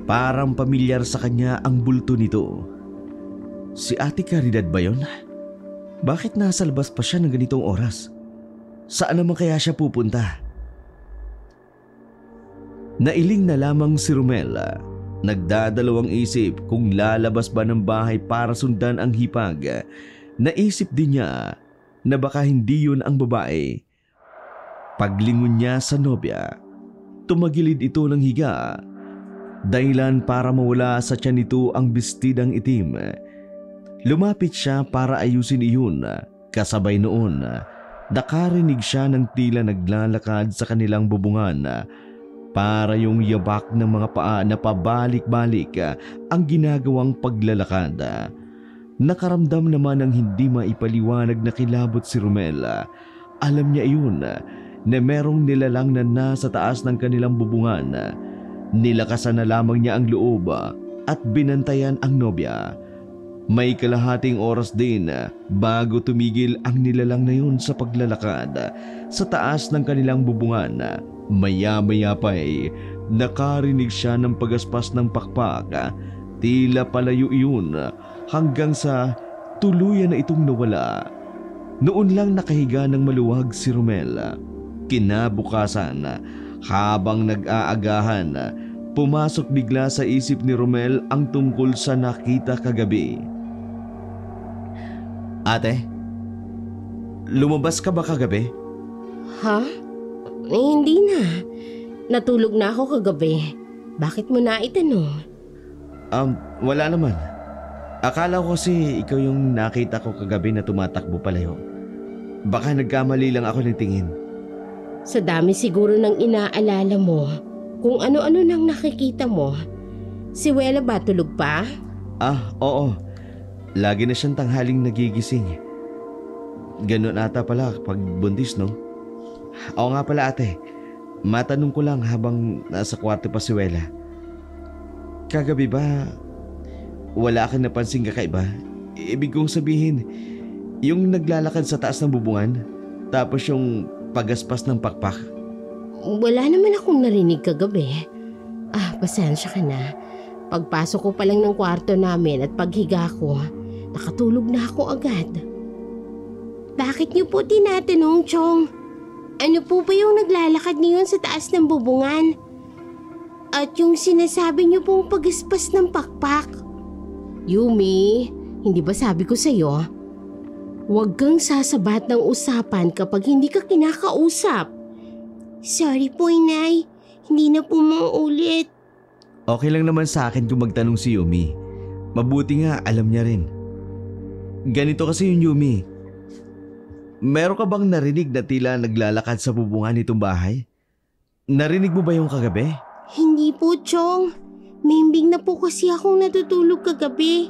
Parang pamilyar sa kanya ang bulto nito. Si Ate Caridad ba yun? Bakit nasa labas pa siya ng ganitong oras? Saan naman kaya siya pupunta? Nailing na lamang si Romel. Nagdadalawang isip kung lalabas ba ng bahay para sundan ang hipag. Naisip din niya na baka hindi yun ang babae. Paglingon niya sa nobya, tumagilid ito ng higa. Dahilan para mawala sa tiyan nito ang bestidang itim. Lumapit siya para ayusin iyon. Kasabay noon, nakarinig siya ng tila naglalakad sa kanilang bubungan. Para yung yabak ng mga paa na pabalik-balik ang ginagawang paglalakad. Nakaramdam naman ng hindi maipaliwanag na kilabot si Romel. Alam niya iyon na merong nilalang na nasa taas ng kanilang bubungan. Nilakasan na lamang niya ang loob at binantayan ang nobya. May kalahating oras din bago tumigil ang nilalang na yun sa paglalakad sa taas ng kanilang bubungan. Maya-maya pa'y nakarinig siya ng pagaspas ng pakpak. Tila palayo iyon hanggang sa tuluyan na itong nawala. Noon lang nakahiga ng maluwag si Romel. Kinabukasan, habang nag-aagahan, pumasok bigla sa isip ni Romel ang tungkol sa nakita kagabi. Ate, lumabas ka ba kagabi? Ha? Hindi na. Natulog na ako kagabi. Bakit mo na itanong? Wala naman. Akala ko kasi ikaw yung nakita ko kagabi na tumatakbo palayo. Baka nagkamali lang ako ng tingin. Sa dami siguro ng inaalala mo, kung ano-ano nang nakikita mo. Si Wela ba tulog pa? Oo. Lagi na siyang tanghaling nagigising. Ganun ata pala pag buntis, no? Oo nga pala ate, matanong ko lang habang nasa kwarto pa si Wela. Kagabi ba, wala kang napansing kakaiba? Ibig kong sabihin, yung naglalakad sa taas ng bubungan, tapos yung pagaspas ng pakpak. Wala naman akong narinig kagabi. Pasensya ka na. Pagpasok ko pa lang ng kwarto namin at paghiga ko, nakatulog na ako agad. Bakit niyo po tinatanong, Chong? Ano po ba yung naglalakad niyon sa taas ng bubungan? At yung sinasabi niyo pong pagaspas ng pakpak? Yumi, hindi ba sabi ko sa'yo? Huwag kang sasabat ng usapan kapag hindi ka kinakausap. Sorry po, Inay. Hindi na po mauulit. Okay lang naman sa akin kung magtanong si Yumi. Mabuti nga alam niya rin. Ganito kasi yung Yumi. Meron ka bang narinig na tila naglalakad sa bubungan nitong bahay? Narinig mo ba yung kagabi? Hindi po, Chong. Mimbing na po kasi akong natutulog kagabi.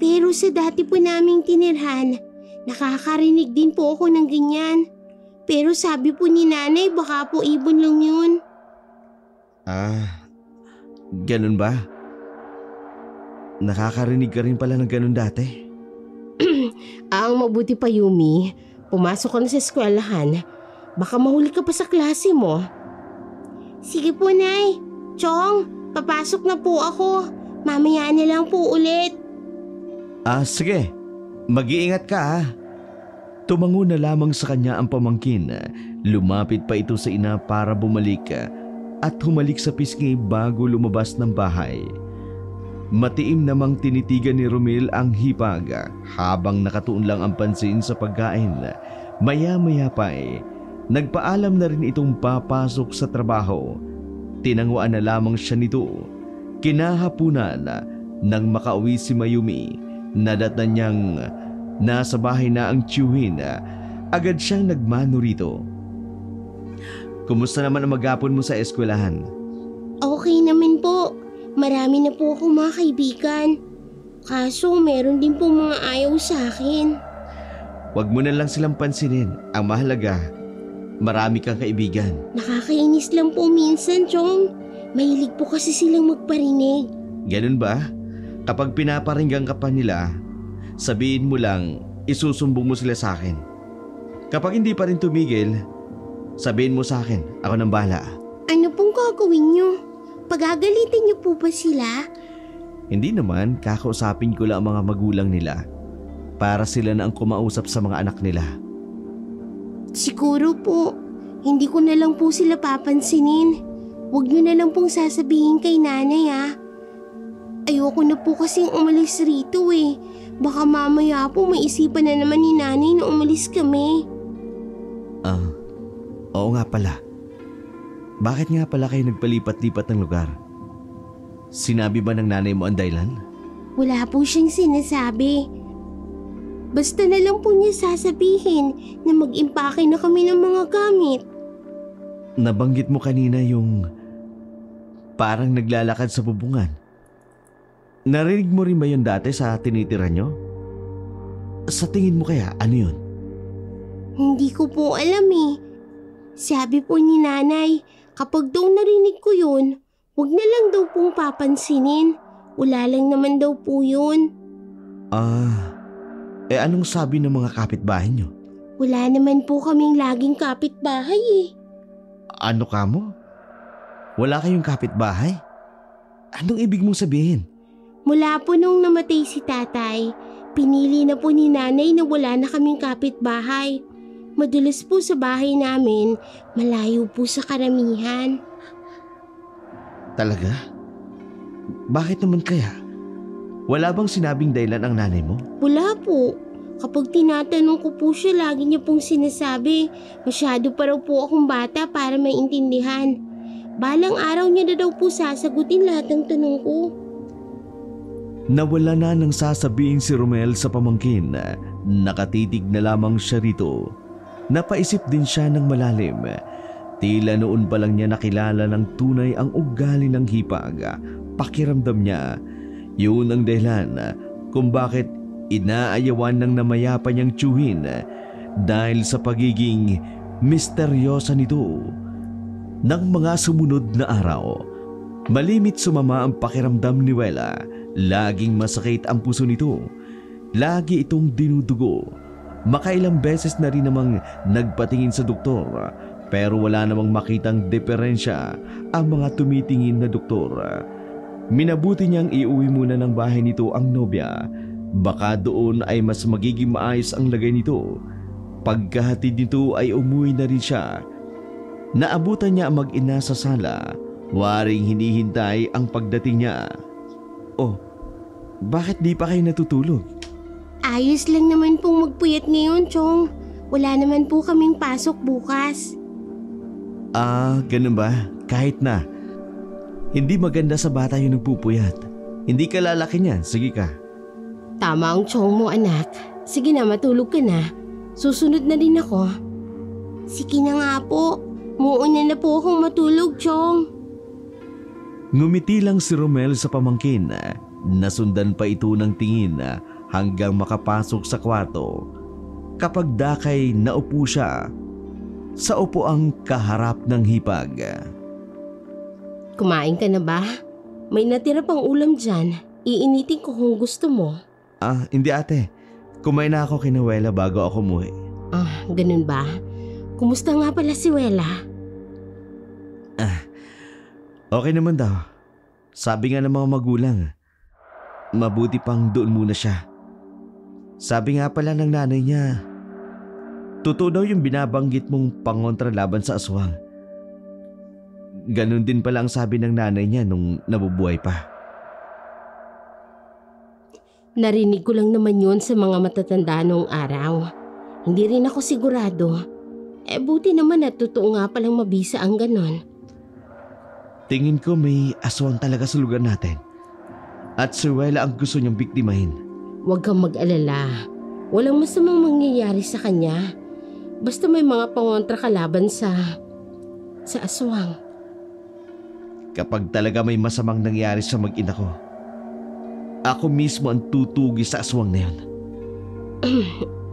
Pero sa dati po naming tinirhan, nakakarinig din po ako ng ganyan. Pero sabi po ni nanay baka po ibon lang yun. Ganun ba? Nakakarinig ka rin pala ng ganun dati? Ang mabuti pa, Yumi, pumasok ka na sa eskwelahan. Baka mahuli ka pa sa klase mo. Sige po, Nay. Chong, papasok na po ako. Mamaya na lang po ulit. Sige. Mag-iingat ka. Tumango na lamang sa kanya ang pamangkin. Lumapit pa ito sa ina para bumalik at humalik sa pisngi bago lumabas ng bahay. Matiim namang tinitigan ni Romel ang hipag habang nakatuon lang ang pansin sa pagkain. Maya-maya pa nagpaalam na rin itong papasok sa trabaho. Tinanguan na lamang siya nito. Kinahapunan nang makauwi si Mayumi, nadatnan niyang nasa bahay na ang tiyuhin. Agad siyang nagmano rito. Kumusta naman ang maghapon mo sa eskwelahan? Okay naman po. Marami na po akong mga kaibigan. Kaso meron din po mga ayaw sa akin. Huwag mo na lang silang pansinin. Ang mahalaga, marami kang kaibigan. Nakakainis lang po minsan, Chong. Mahilig po kasi silang magparinig. Ganun ba? Kapag pinaparinggan ka pa nila, sabihin mo lang, isusumbong mo sila sa akin. Kapag hindi pa rin tumigil, sabihin mo sa akin, ako nang bahala. Ano pong gagawin niyo? Pagagalitin niyo po ba sila? Hindi naman, kakausapin ko lang ang mga magulang nila para sila na ang kumausap sa mga anak nila. Siguro po, hindi ko na lang po sila papansinin. Huwag niyo na lang pong sasabihin kay nanay Ayoko na po kasing umalis rito Baka mamaya po maisipan na naman ni nanay na umalis kami. Oo nga pala. Bakit nga pala kayo nagpalipat-lipat ng lugar? Sinabi ba ng nanay mo ang dahilan? Wala po siyang sinasabi. Basta na lang po niya sasabihin na mag-impake na kami ng mga gamit. Nabanggit mo kanina yung parang naglalakad sa bubungan. Narinig mo rin ba yun dati sa tinitira nyo? Sa tingin mo kaya, ano yun? Hindi ko po alam Sabi po ni nanay, kapag daw narinig ko yun, huwag na lang daw pong papansinin. Wala lang naman daw po yun. Anong sabi ng mga kapitbahay nyo? Wala naman po kaming laging kapitbahay Ano ka mo? Wala kayong kapitbahay? Anong ibig mong sabihin? Mula po nung namatay si tatay, pinili na po ni nanay na wala na kaming kapitbahay. Madalas po sa bahay namin, malayo po sa karamihan. Talaga? Bakit naman kaya? Wala bang sinabing dahilan ang nanay mo? Wala po. Kapag tinatanong ko po siya, lagi niya pong sinasabi, masyado pa raw po akong bata para maintindihan. Balang araw niya na daw po sasagutin lahat ng tanong ko. Nawala na nang sasabihin si Romel sa pamangkin. Nakatitig na lamang siya rito. Napaisip din siya ng malalim. Tila noon pa lang niya nakilala ng tunay ang ugali ng hipag. Pakiramdam niya, yun ang dahilan kung bakit inaayawan ng namayapa niyang tiyuhin dahil sa pagiging misteryosa nito. Nang mga sumunod na araw, malimit sumama ang pakiramdam ni Wela. Laging masakit ang puso nito. Lagi itong dinudugo. Makailang beses na rin namang nagpatingin sa doktor, pero wala namang makitang diferensya ang mga tumitingin na doktor. Minabuti niyang iuwi muna ng bahay nito ang nobya. Baka doon ay mas magiging maayos ang lagay nito. Pagkahatid nito ay umuwi na rin siya. Naabutan niya ang mag-ina sa sala. Waring hinihintay ang pagdating niya. Oh, bakit di pa kayo natutulog? Ayos lang naman pong magpuyat ngayon, Chong. Wala naman po kaming pasok bukas. Ganun ba? Kahit na. Hindi maganda sa bata yung nagpupuyat. Hindi ka lalaki niyan, sige ka. Tama ang Chong mo, anak. Sige na, matulog ka na. Susunod na din ako. Sige na nga po. Muuna na po akong matulog, Chong. Ngumiti lang si Romel sa pamangkin. Nasundan pa ito ng tingin hanggang makapasok sa kwarto. Kapag dakay naupo siya sa upuang kaharap ng hipag. Kumain ka na ba? May natira pang ulam dyan. Iinitin ko kung gusto mo. Hindi ate. Kumain na ako kina Wela bago ako umuwi. Ganun ba? Kumusta nga pala si Wela? Okay naman daw. Sabi nga ng mga magulang, mabuti pang doon muna siya. Sabi nga pala ng nanay niya, totoo daw yung binabanggit mong pangontra laban sa aswang. Ganon din pala ang sabi ng nanay niya nung nabubuhay pa. Narinig ko lang naman yun sa mga matatanda noong araw. Hindi rin ako sigurado. Buti naman at totoo nga palang mabisa ang ganon. Tingin ko may aswang talaga sa lugar natin. At si Wela ang gusto niyang biktimahin. Huwag kang mag-alala. Walang masamang mangyayari sa kanya. Basta may mga pangontra kalaban sa aswang. Kapag talaga may masamang nangyari sa mag-ina ko, ako mismo ang tutugi sa aswang na yun.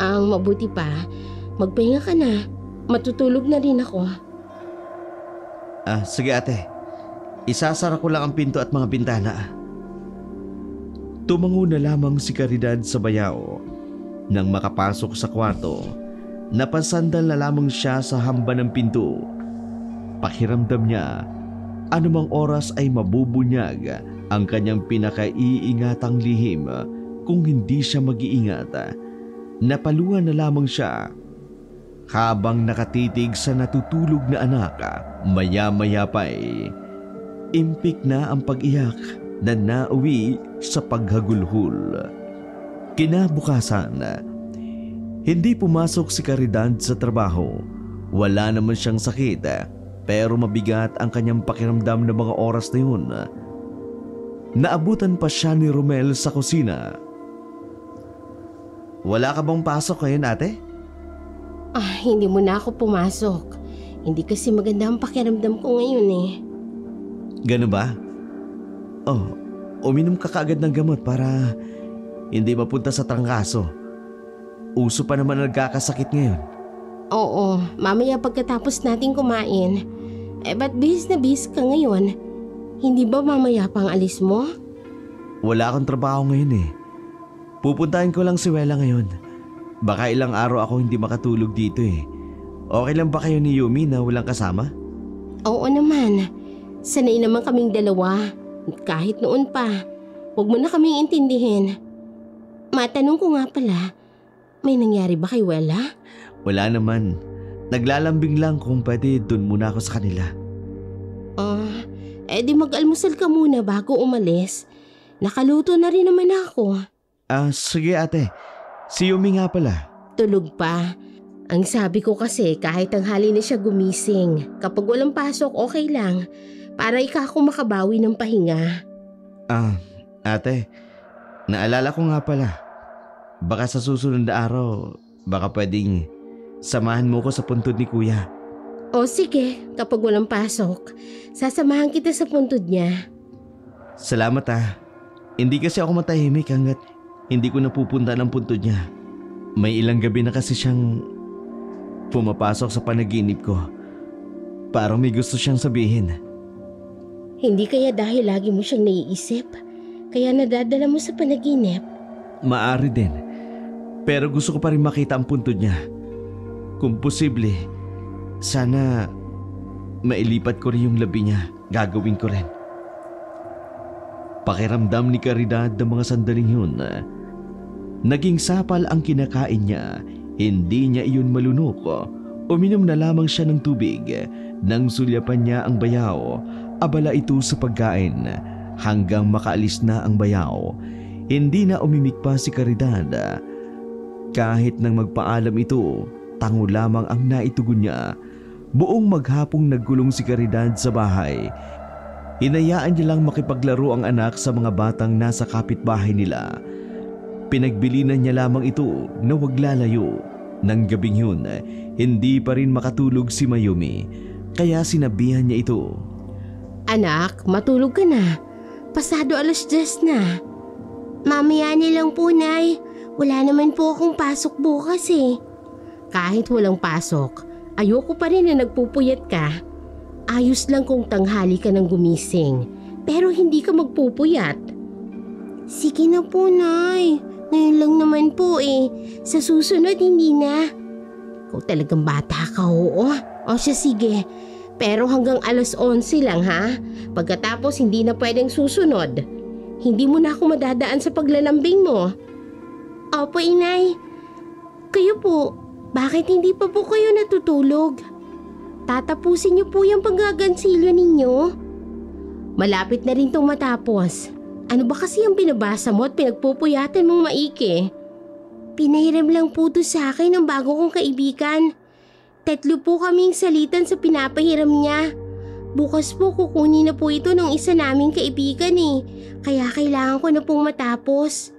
Ang mabuti pa, magpahinga ka na. Matutulog na rin ako. Sige ate. Isasara ko lang ang pinto at mga bintana. Tumango na lamang si Caridad sa bayao. Nang makapasok sa kwarto, napasandal na lamang siya sa hamba ng pinto. Pakiramdam niya, anumang oras ay mabubunyag ang kanyang pinakaiingatang lihim kung hindi siya mag-iingat. Napaluhan na lamang siya. Habang nakatitig sa natutulog na anak, maya-maya pa'y impik na ang pag-iyak na nauwi sa paghagulhol. Kinabukasan, hindi pumasok si Caridad sa trabaho. Wala naman siyang sakit, pero mabigat ang kanyang pakiramdam ng mga oras na yun. Naabutan pa siya ni Romel sa kusina. Wala ka bang pasok ngayon, ate? Hindi mo na ako pumasok. Hindi kasi maganda ang pakiramdam ko ngayon eh. Ganun ba? Uminom ka kaagad ng gamot para hindi mapunta sa trangkaso. Uso pa naman ang nagkakasakit ngayon. Oo, mamaya pagkatapos natin kumain. Ba't bihis na bihis ka ngayon? Hindi ba mamaya pang alis mo? Wala akong trabaho ngayon eh. Pupuntahan ko lang si Wela ngayon. Baka ilang araw ako hindi makatulog dito eh. Okay lang ba kayo ni Yumi na walang kasama? Oo naman. Sanay naman kaming dalawa. Kahit noon pa. Huwag mo na kaming intindihin. Matanong ko nga pala, may nangyari ba kay Wela? Wala naman. Naglalambing lang kung pwede dun muna ako sa kanila. Di mag-almusal ka muna bago umalis. Nakaluto na rin naman ako. Sige ate. Si Yumi nga pala. Tulog pa. Ang sabi ko kasi kahit tanghali na siya gumising. Kapag walang pasok, okay lang. Para ika ako makabawi ng pahinga. Ate, Naalala ko nga pala, baka sa susunod na araw, baka pwedeng samahan mo ko sa puntod ni Kuya. O sige, kapag walang pasok, sasamahan kita sa puntod niya. Salamat ah. Hindi kasi ako matahimik hanggat hindi ko napupunta ng puntod niya. May ilang gabi na kasi siyang pumapasok sa panaginip ko. Parang may gusto siyang sabihin. Hindi kaya dahil lagi mo siyang naiisip, kaya nadadala mo sa panaginip? Maari din. Pero gusto ko pa rin makita ang puntod niya. Kung posible, sana mailipat ko rin yung labi niya. Gagawin ko rin. Pakiramdam ni Caridad ng mga sandaling yun. Naging sapal ang kinakain niya. Hindi niya iyon malunok. Uminom na lamang siya ng tubig. Nang sulyapan niya ang bayaw, abala ito sa pagkain. Hanggang makaalis na ang bayaw, hindi na umimik pa si Caridad. Kahit nang magpaalam ito, tango lamang ang naitugon niya. Buong maghapong nagkulong si Caridad sa bahay. Hinayaan niya lang makipaglaro ang anak sa mga batang nasa kapitbahay nila. Pinagbilinan niya lamang ito na huwag lalayo. Nang gabing yun, hindi pa rin makatulog si Mayumi, kaya sinabihan niya ito. Anak, matulog ka na. Pasado 10:00 na. Mamaya nilang po, Nay. Wala naman po akong pasok bukas eh. Kahit walang pasok, ayoko pa rin na nagpupuyat ka. Ayos lang kung tanghali ka nang gumising, pero hindi ka magpupuyat. Sige na po, Nay. Ngayon lang naman po eh. Sa susunod, hindi na. Ikaw talagang bata ka, oo. O siya, sige. Pero hanggang 11:00 lang, ha? Pagkatapos, hindi na pwedeng susunod. Hindi mo na ako madadaan sa paglalambing mo. Opo, Inay. Kayo po, bakit hindi pa po kayo natutulog? Tatapusin niyo po yung panggagansilyo ninyo? Malapit na rin itong matapos. Ano ba kasi ang binabasa mo at pinagpupuyatan mong maiki? Pinahiram lang po to sa akin ng bago kong kaibigan. 3 po kaming salitan sa pinapahiram niya. Bukas po kukunin na po ito ng isa naming kaibigan eh. Kaya kailangan ko na pong matapos.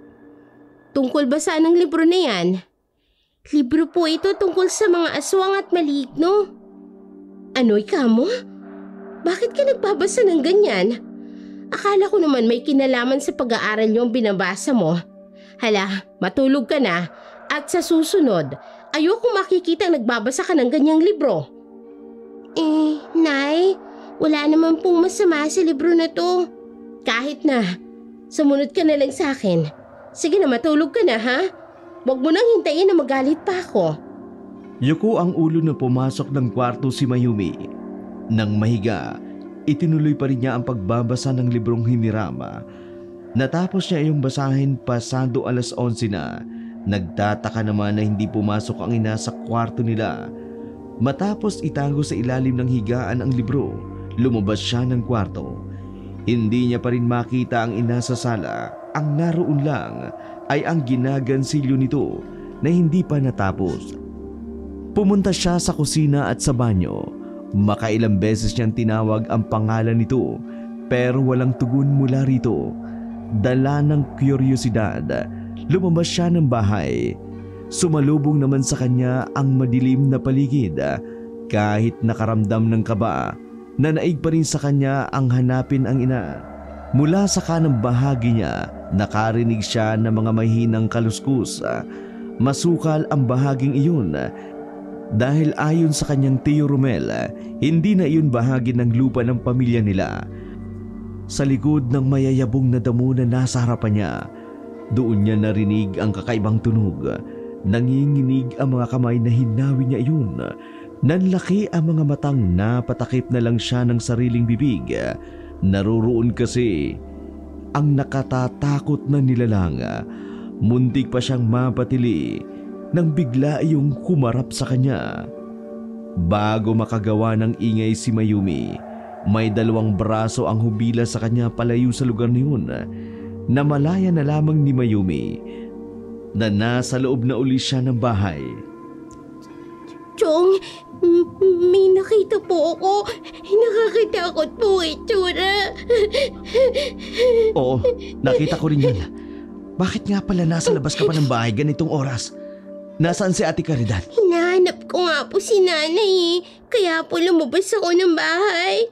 Tungkol ba saan ang libro na yan? Libro po ito tungkol sa mga aswang at maligno. Ano'y kamo? Bakit ka nagbabasa ng ganyan? Akala ko naman may kinalaman sa pag-aaral yung binabasa mo. Hala, matulog ka na at sa susunod, ayoko makikita nagbabasa ka ng ganyang libro. Nay, wala naman pong masama sa libro na to. Kahit na, sumunod ka na lang sa akin. Sige na, matulog ka na ha? Huwag mo nang hintayin na magalit pa ako. Yuko ang ulo na pumasok ng kwarto si Mayumi. Nang mahiga, itinuloy pa rin niya ang pagbabasa ng librong hinirama. Natapos niya yung basahin pasado 11:00 na. Nagtataka naman na hindi pumasok ang ina sa kwarto nila. Matapos itago sa ilalim ng higaan ang libro, lumabas siya ng kwarto. Hindi niya pa rin makita ang ina sa sala. Ang naroon lang ay ang ginagansilyo nito na hindi pa natapos. Pumunta siya sa kusina at sa banyo. Makailang beses niyang tinawag ang pangalan nito pero walang tugon mula rito. Dala ng kuryosidad, lumabas siya ng bahay. Sumalubong naman sa kanya ang madilim na paligid. Kahit nakaramdam ng kaba, nanaig pa rin sa kanya ang hanapin ang ina. Mula sa kanang bahagi niya, nakarinig siya ng mga mahinang kaluskus. Masukal ang bahaging iyon. Dahil ayon sa kanyang Tio Romel, hindi na iyon bahagi ng lupa ng pamilya nila. Sa likod ng mayayabong na damo na nasa harapan niya, doon niya narinig ang kakaibang tunog. Nanginginig ang mga kamay na hinawi niya iyon. Nanlaki ang mga matang napatakip na lang siya ng sariling bibig. Naroroon kasi ang nakatatakot na nilalang. Muntik pa siyang mapatili nang bigla iyong humarap sa kanya. Bago makagawa ng ingay si Mayumi, may 2 braso ang hubila sa kanya palayo sa lugar niyon. Namalaya na lamang ni Mayumi na nasa loob na uli siya ng bahay. Chong, may nakita po ako. Nakakatakot po itsura. Oo, nakita ko rin yan. Bakit nga pala nasa labas ka pa ng bahay ganitong oras? Nasaan si Ate Caridad? Hinahanap ko nga po si nanay Kaya po lumabas ako ng bahay.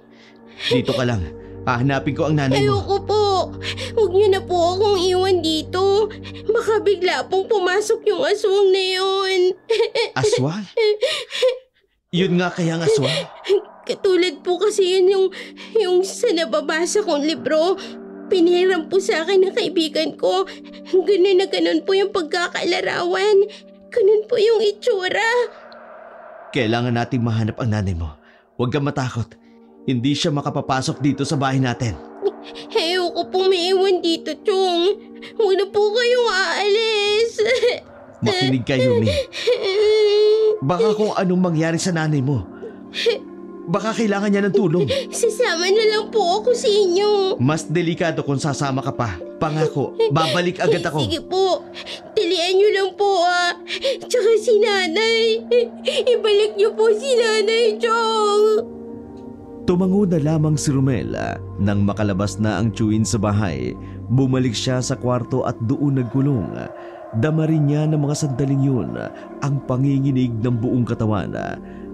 Dito ka lang. Hahanapin ko ang nanay mo. Ayoko po. Huwag niyo na po akong iwan dito. Baka bigla pong pumasok yung aswang na yun. Aswang? Yun nga kayang aswang? Katulad po kasi yun yung sa nababasa kong libro. Pinihiram po sa akin ng kaibigan ko. Ganun na ganun po yung pagkakalarawan. Ganun po yung itsura. Kailangan nating mahanap ang nanay mo. Huwag kang matakot. Hindi siya makapapasok dito sa bahay natin. Ayoko pong maiwan dito, Chong. Huwag na po kayong aalis. Makinig ka, Yumi. Baka kung anong mangyari sa nanay mo. Baka kailangan niya ng tulong. Sasama na lang po ako sa inyo. Mas delikado kung sasama ka pa. Pangako, babalik agad ako. Sige po. Tilian niyo lang po Tsaka si nanay. Ibalik niyo po si nanay, Chong. Tumango na lamang si Romel nang makalabas na ang tiyuin sa bahay. Bumalik siya sa kwarto at doon nagkulong. Dama rin niya ng mga sandaling yun ang panginginig ng buong katawan.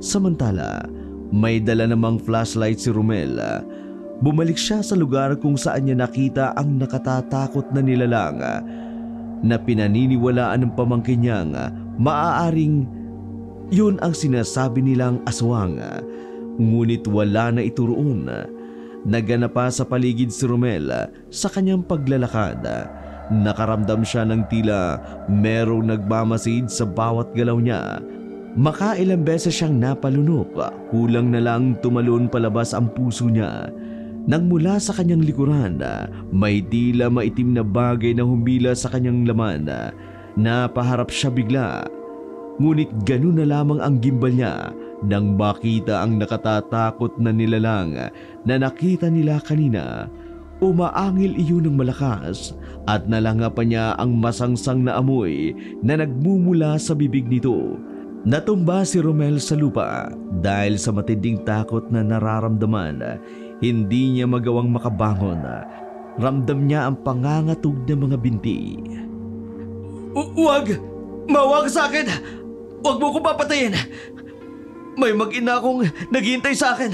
Samantala, may dala namang flashlight si Romel. Bumalik siya sa lugar kung saan niya nakita ang nakatatakot na nilalang na pinaniniwalaan ng pamangkin niyang maaaring yun ang sinasabi nilang aswang. Ngunit wala na ito roon. Naganap pa sa paligid si Romel sa kanyang paglalakad. Nakaramdam siya ng tila merong nagmamasid sa bawat galaw niya. Makailang beses siyang napalunok. Kulang na lang tumalon palabas ang puso niya. Nang mula sa kanyang likuran, may tila maitim na bagay na humila sa kanyang laman. Napaharap siya bigla. Ngunit ganun na lamang ang gimbal niya nang makita ang nakatatakot na nilalang na nakita nila kanina. Umaangil iyon ng malakas at nalangapan niya ang masangsang na amoy na nagmumula sa bibig nito. Natumba si Romel sa lupa dahil sa matinding takot na nararamdaman. Hindi niya magawang makabangon. Ramdam niya ang pangangatog ng mga binti. Huwag! Mawag sa akin! Huwag mo ko papatayin! May mag-ina akong naghihintay sa akin.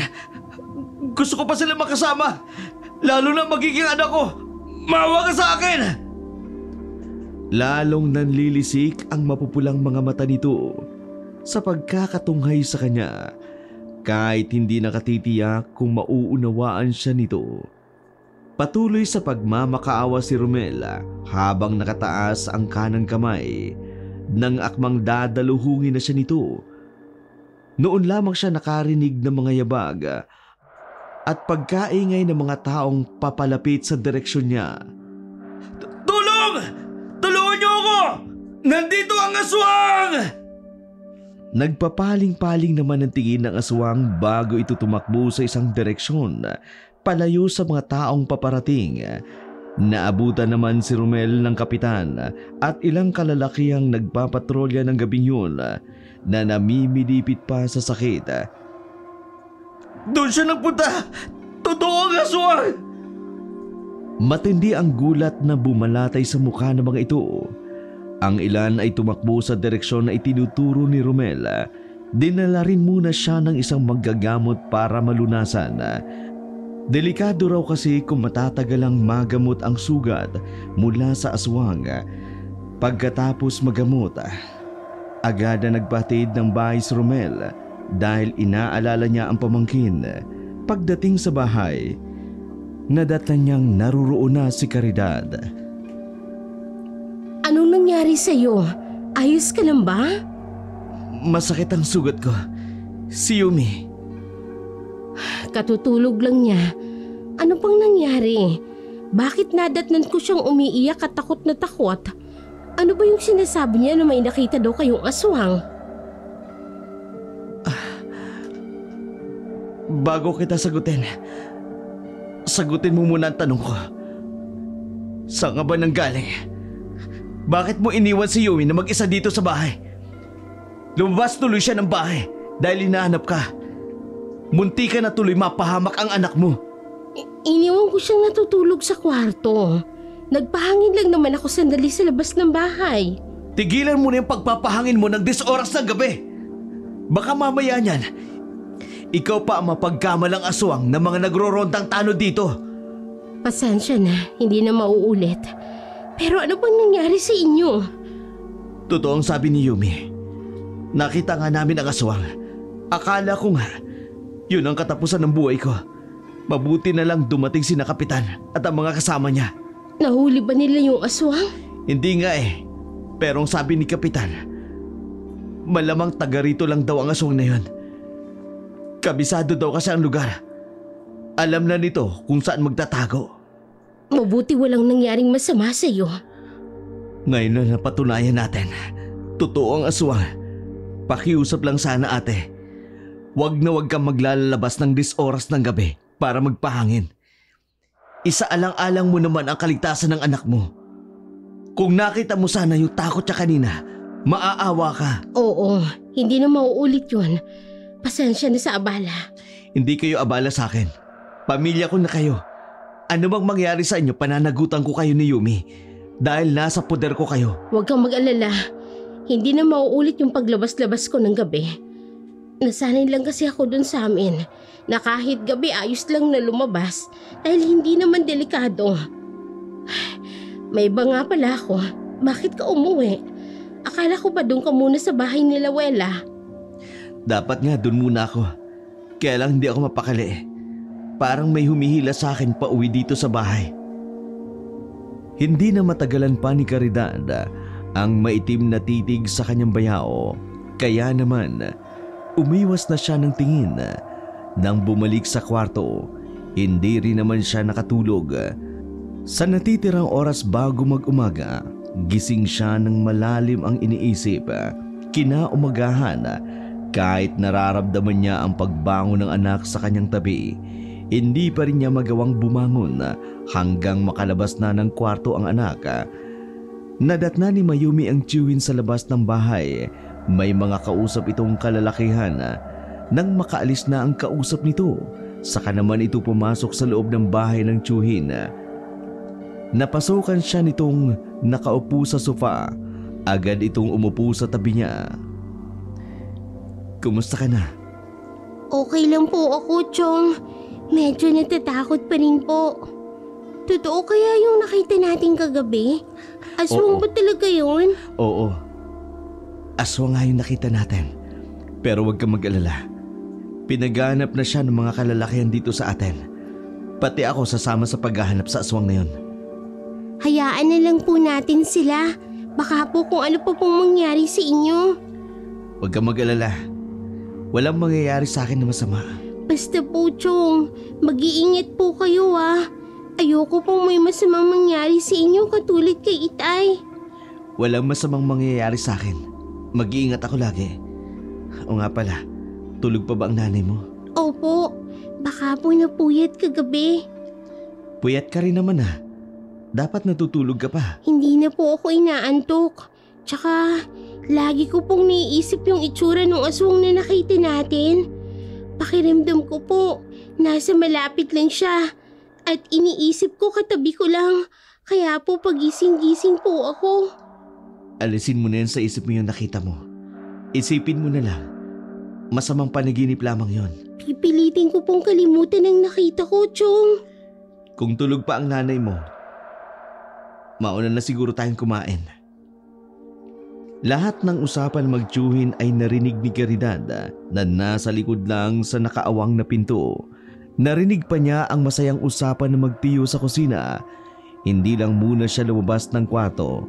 Gusto ko pa sila makasama. Lalo na magiging anak ko. Maawa ka sa akin! Lalong nanlilisik ang mapupulang mga mata nito sa pagkakatunghay sa kanya kahit hindi nakatitiyak kung mauunawaan siya nito. Patuloy sa pagmamakaawa si Romel habang nakataas ang kanang kamay. Nang akmang dadaluhungin na siya nito, noon lamang siya nakarinig ng mga yabag at pagkaingay ng mga taong papalapit sa direksyon niya. Tulong! Tulungan niyo ako! Nandito ang aswang! Nagpapaling-paling naman ang tingin ng aswang bago ito tumakbo sa isang direksyon, palayo sa mga taong paparating. Naabutan naman si Romel ng kapitan at ilang kalalakihang nagpapatrolya ng gabing yun na namimilipit pa sa sakit. Doon siya nagpunta! Totoo ang aswang! Matindi ang gulat na bumalatay sa mukha ng mga ito. Ang ilan ay tumakbo sa direksyon na itinuturo ni Romel. Dinala rin muna siya ng isang manggagamot para malunasan. Delikado raw kasi kung matatagalang magamot ang sugat mula sa aswang. Pagkatapos magamot, agad na nagpatid ng bahay si Romel dahil inaalala niya ang pamangkin. Pagdating sa bahay, nadatnan niyang naruroon na si Caridad. Anong nangyari sa'yo? Ayos ka lang ba? Masakit ang sugat ko. Si Yumi. Katutulog lang niya. Ano pang nangyari? Bakit nadatnan ko siyang umiiyak at takot na takot? Ano ba yung sinasabi niya na may nakita daw kayong aswang? Bago kita sagutin mo muna ang tanong ko. Saan nga ba nanggaling? Bakit mo iniwan si Yumi na mag-isa dito sa bahay? Lumabas tuloy siya ng bahay dahil hinahanap ka. Munti ka na tuloy mapahamak ang anak mo. Iniwan ko siyang natutulog sa kwarto. Nagpahangin lang naman ako sandali sa labas ng bahay. Tigilan mo na yung pagpapahangin mo ng 10 oras ng gabi. Baka mamaya niyan, ikaw pa ang mapagkamalang aswang ng mga nagro-rondang tanod dito. Pasensya na, hindi na mauulit. Pero ano bang nangyari sa inyo? Totoo ang sabi ni Yumi. Nakita nga namin ang aswang. Akala ko nga, yun ang katapusan ng buhay ko. Mabuti na lang dumating si na Kapitan at ang mga kasama niya. Nahuli ba nila yung aswang? Hindi nga eh. Pero ang sabi ni Kapitan, malamang taga rito lang daw ang aswang na yun. Kabisado daw kasi ang lugar. Alam na nito kung saan magtatago. Mabuti walang nangyaring masama sa iyo. Ngayon na napatunayan natin, totoo ang aswang. Pakiusap lang sana ate. Huwag na huwag kang maglalabas ng 10 oras ng gabi para magpahangin. Isaalang-alang mo naman ang kaligtasan ng anak mo. Kung nakita mo sana yung takot niya kanina, maaawa ka. Oo, hindi na mauulit yun. Pasensya na sa abala. Hindi kayo abala sa akin. Pamilya ko na kayo. Ano bang mangyari sa inyo, pananagutan ko kayo ni Yumi. Dahil nasa poder ko kayo. Huwag kang mag-alala. Hindi na mauulit yung paglabas-labas ko ng gabi. Nasanay lang kasi ako dun sa amin na kahit gabi ayos lang na lumabas dahil hindi naman delikado. May iba nga pala ako. Bakit ka umuwi? Akala ko ba doon ka muna sa bahay nila Wela? Dapat nga doon muna ako. Kaya lang hindi ako mapakali. Parang may humihila sa akin pa uwi dito sa bahay. Hindi na matagalan pa ni Caridad ang maitim na titig sa kanyang bayao. Kaya naman, umiwas na siya ng tingin. Nang bumalik sa kwarto, hindi rin naman siya nakatulog. Sa natitirang oras bago mag-umaga, gising siya ng malalim ang iniisip. Kinaumagahan, kahit nararamdaman niya ang pagbangon ng anak sa kanyang tabi, hindi pa rin niya magawang bumangon hanggang makalabas na ng kwarto ang anak. Nadatna ni Mayumi ang chewin sa labas ng bahay. May mga kausap itong kalalakihan. Nang makaalis na ang kausap nito, saka naman ito pumasok sa loob ng bahay ng tiyuhin. Napasukan siya nitong nakaupo sa sofa. Agad itong umupo sa tabi niya. Kumusta ka na? Okay lang po ako, Chong. Medyo natatakot pa rin po. Totoo kaya yung nakita natin kagabi? Aswang ba talaga yun? Oo. Aswang nga yung nakita natin. Pero huwag kang mag-alala. Pinaghahanap na siya ng mga kalalakihan dito sa atin. Pati ako sasama sa paghahanap sa aswang na yun. Hayaan na lang po natin sila. Baka po kung ano pa pong mangyari sa inyo. Huwag kang mag-alala. Walang mangyayari sa akin na masama. Basta po, Chong. Mag-iingat po kayo Ayoko pong may masamang mangyari sa inyo katulad kay Itay. Walang masamang mangyayari sa akin. Mag-iingat ako lagi. O nga pala, tulog pa ba ang nanay mo? Opo. Baka po napuyat kagabi. Puyat ka rin naman Dapat natutulog ka pa. Hindi na po ako inaantok. Tsaka, lagi ko pong naiisip yung itsura ng aswang na nakita natin. Pakiramdam ko po, nasa malapit lang siya. At iniisip ko katabi ko lang. Kaya po pagising-gising po ako. Alisin mo na yan sa isip mo yung nakita mo. Isipin mo na lang. Masamang panaginip lamang yon. Pipilitin ko pong kalimutan ang nakita ko, Chong. Kung tulog pa ang nanay mo, mauna na siguro tayong kumain. Lahat ng usapan magtiyuhin ay narinig ni Caridad na nasa likod lang sa nakaawang na pinto. Narinig pa niya ang masayang usapan na magtiyo sa kusina. Hindi lang muna siya lumabas ng kwarto.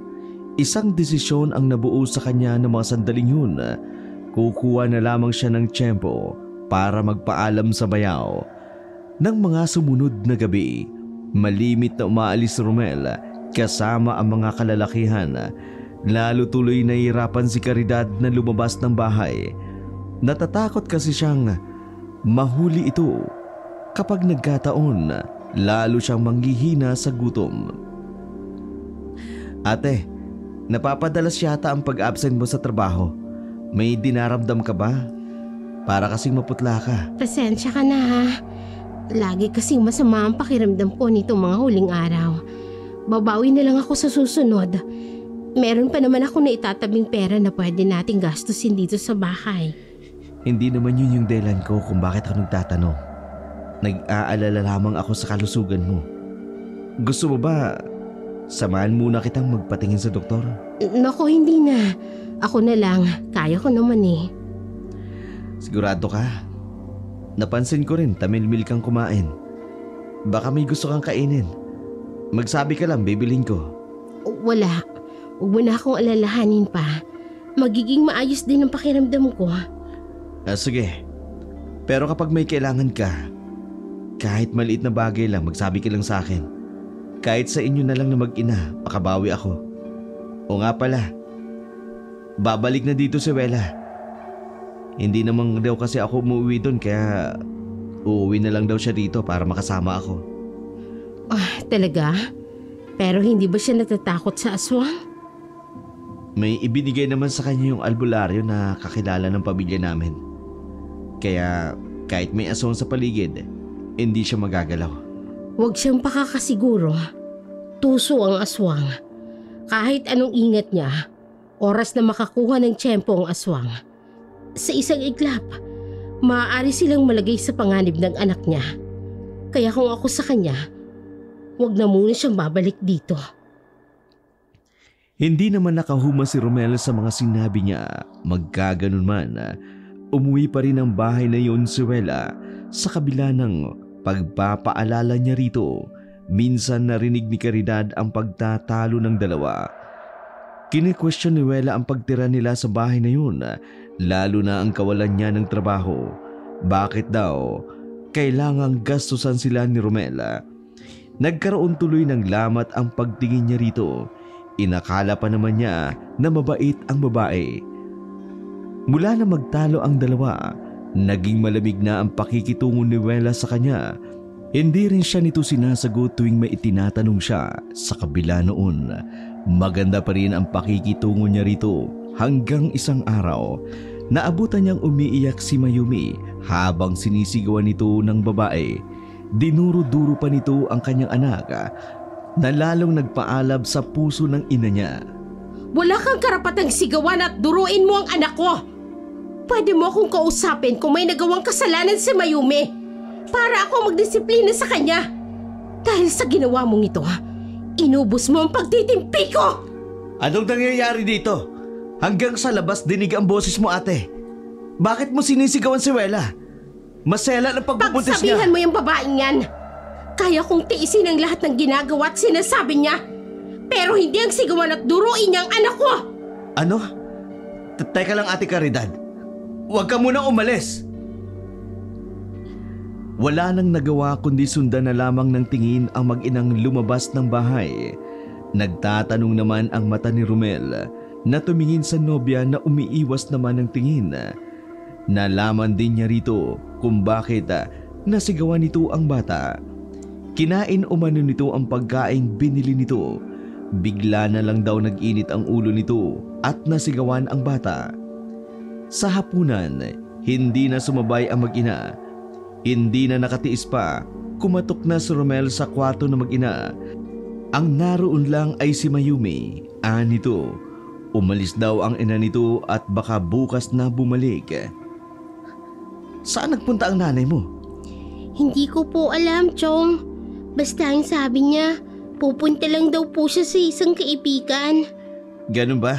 Isang desisyon ang nabuo sa kanya ng mga sandaling yun. Kukuha na lamang siya ng tiyempo para magpaalam sa bayaw. Nang mga sumunod na gabi, malimit na umaalis si Romel kasama ang mga kalalakihan. Lalo tuloy nahihirapan si Caridad na lumabas ng bahay. Natatakot kasi siyang mahuli ito. Kapag nagkataon, lalo siyang manghihina sa gutom. Ate, napapadalas yata ang pag-absent mo sa trabaho. May dinaramdam ka ba? Para kasing maputla ka. Pasensya ka na Lagi kasing masama ang pakiramdam ko nitong mga huling araw. Babawi na lang ako sa susunod. Meron pa naman ako na itatabing pera na pwede nating gastusin dito sa bahay. Hindi naman yun yung dahilan ko kung bakit ako nagtatanong. Nag-aalala lamang ako sa kalusugan mo. Gusto mo ba samahan muna kitang magpatingin sa doktor? Nako, hindi na. Ako na lang. Kaya ko naman eh. Sigurado ka? Napansin ko rin tamilmil kang kumain. Baka may gusto kang kainin. Magsabi ka lang, bibilhin ko. Wala. Huwag mo na akong alalahanin pa. Magiging maayos din ang pakiramdam ko. Sige. Pero kapag may kailangan ka, kahit maliit na bagay lang, magsabi ka lang sa akin. Kahit sa inyo na lang na mag-ina, makabawi ako. O nga pala, babalik na dito si Wela. Hindi naman daw kasi ako umuwi doon, kaya uuwi na lang daw siya dito para makasama ako. Talaga? Pero hindi ba siya natatakot sa aswang? May ibinigay naman sa kanya yung albularyo na kakilala ng pamilya namin. Kaya kahit may aswang sa paligid, hindi siya magagalaw. Huwag siyang pakakasiguro. Tuso ang aswang. Kahit anong ingat niya, oras na makakuha ng tiyempo ang aswang. Sa isang iglap, maaari silang malagay sa panganib ng anak niya. Kaya kung ako sa kanya, huwag na muna siyang babalik dito. Hindi naman nakahuma si Romel sa mga sinabi niya. Magkaganon man, umuwi pa rin ang bahay na yun si Wela sa kabila ng pagpapaalala niya rito. Minsan narinig ni Caridad ang pagtatalo ng dalawa. Kini-question ni Wela ang pagtira nila sa bahay na yun, lalo na ang kawalan niya ng trabaho. Bakit daw kailangang gastusan sila ni Romel? Nagkaroon tuloy ng lamat ang pagtingin niya rito. Inakala pa naman niya na mabait ang babae. Mula na magtalo ang dalawa, naging malamig na ang pakikitungo ni Wela sa kanya. Hindi rin siya nito sinasagot tuwing may itinatanong siya. Sa kabila noon, maganda pa rin ang pakikitungo niya rito hanggang isang araw. Naabutan niyang umiiyak si Mayumi habang sinisigawan nito ng babae. Dinuro-duro pa nito ang kanyang anak na lalong nagpaalab sa puso ng ina niya. Wala kang karapatang sigawan at duruin mo ang anak ko. Pwede mo akong kausapin kung may nagawang kasalanan si Mayumi para ako magdisiplina sa kanya. Dahil sa ginawa mong ito, inubos mo ang pagtitimpi ko. Anong nangyayari dito? Hanggang sa labas dinig ang boses mo, ate. Bakit mo sinisigawan si Wela? Masela ng pagbubuntis niya. Pagsabihan mo yung babaeng yan. Kaya kong tiisin ang lahat ng ginagawa at sinasabi niya. Pero hindi ang sigawan at duruin niya ang anak ko. Ano? Teka lang, Ate Caridad. Huwag ka munang umalis. Wala nang nagawa kundi sundan na lamang ng tingin ang mag-inang lumabas ng bahay. Nagtatanong naman ang mata ni Romel na tumingin sa nobya na umiiwas naman ng tingin. Nalaman din niya rito kung bakit nasigawan nito ang bata. Kinain umano nito ang pagkaing binili nito. Bigla na lang daw nag-init ang ulo nito at nasigawan ang bata. Sa hapunan, hindi na sumabay ang mag-ina. Hindi na nakatiis pa, kumatok na si Romel sa kwarto ng mag-ina. Ang naroon lang ay si Mayumi, nito. Umalis daw ang ina nito at baka bukas na bumalik. Saan nagpunta ang nanay mo? Hindi ko po alam, Chong. Basta ang sabi niya, pupunta lang daw po siya sa isang kaibigan. Ganun ba?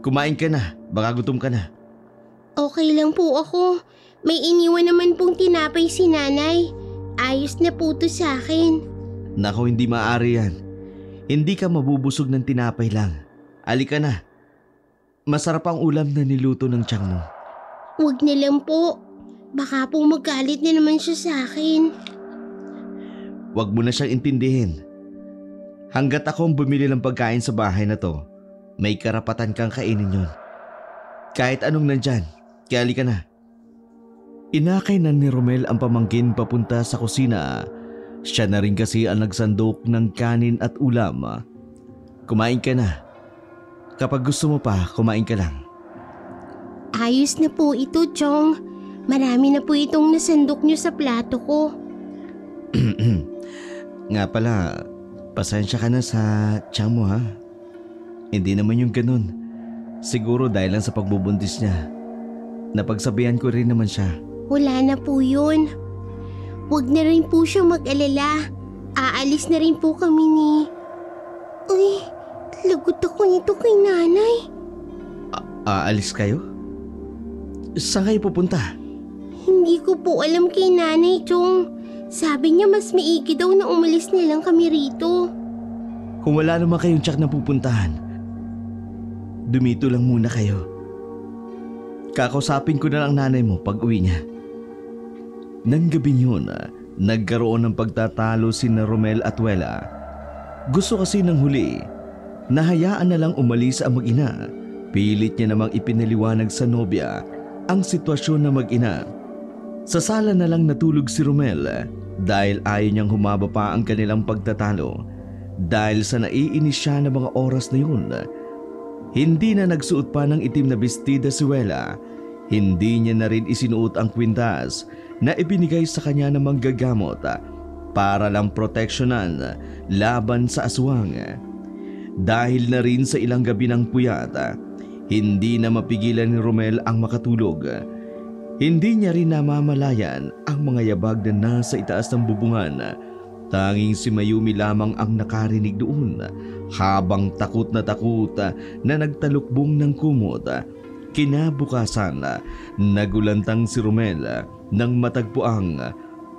Kumain ka na, baka gutom ka na. Okay lang po ako. May iniwan naman pong tinapay si nanay. Ayos na po to sa akin. Nako, hindi maaari yan. Hindi ka mabubusog ng tinapay lang. Alika na. Masarap ang ulam na niluto ng tiyang mo. Huwag na lang po. Baka po magalit na naman siya sa akin. Huwag mo na siyang intindihin. Hanggat ako ang bumili ng pagkain sa bahay na to, may karapatan kang kainin yon. Kahit anong nandyan, kaya halika na. Inakay na ni Romel ang pamangkin papunta sa kusina. Siya na rin kasi ang nagsandok ng kanin at ulam. Kumain ka na. Kapag gusto mo pa, kumain ka lang. Ayos na po ito, Chong. Marami na po itong nasandok niyo sa plato ko. Nga pala, Pasensya ka na sa tiyan mo ha. Hindi naman yung ganun. Siguro dahil lang sa pagbubuntis niya. Napagsabihan ko rin naman siya. Wala na po yun. Huwag na rin po siya mag-alala. Aalis na rin po kami ni... Uy, lagot ako nito kay nanay. Aalis kayo? Saan kayo pupunta? Hindi ko po alam kay nanay, Chong. Sabi niya mas maigi daw na umalis na lang kami rito. Kung wala naman kayong tiyak na pupuntahan, dumito lang muna kayo. Kakausapin ko na lang nanay mo pag uwi niya. Nang gabi yun, nagkaroon ng pagtatalo sina Romel at Wela. Gusto kasi ng huli, nahayaan na lang umalis ang mag-ina. Pilit niya namang ipinaliwanag sa nobya ang sitwasyon ng mag-ina. Sa sala na lang natulog si Romel dahil ayaw niyang humaba pa ang kanilang pagtatalo. Dahil sa naiinis siya na mga oras na yun, hindi na nagsuot pa ng itim na bestida si Wela. Hindi niya na rin isinuot ang kwintas na ibinigay sa kanya ng manggagamot para lang proteksyonan laban sa aswang. Dahil na rin sa ilang gabi ng puyat, hindi na mapigilan ni Romel ang makatulog. Hindi niya rin namamalayan ang mga yabag na nasa itaas ng bubungan. Tanging si Mayumi lamang ang nakarinig doon habang takot na nagtalukbong ng kumot. Kinabukasan, nagulantang si Romel nang matagpuang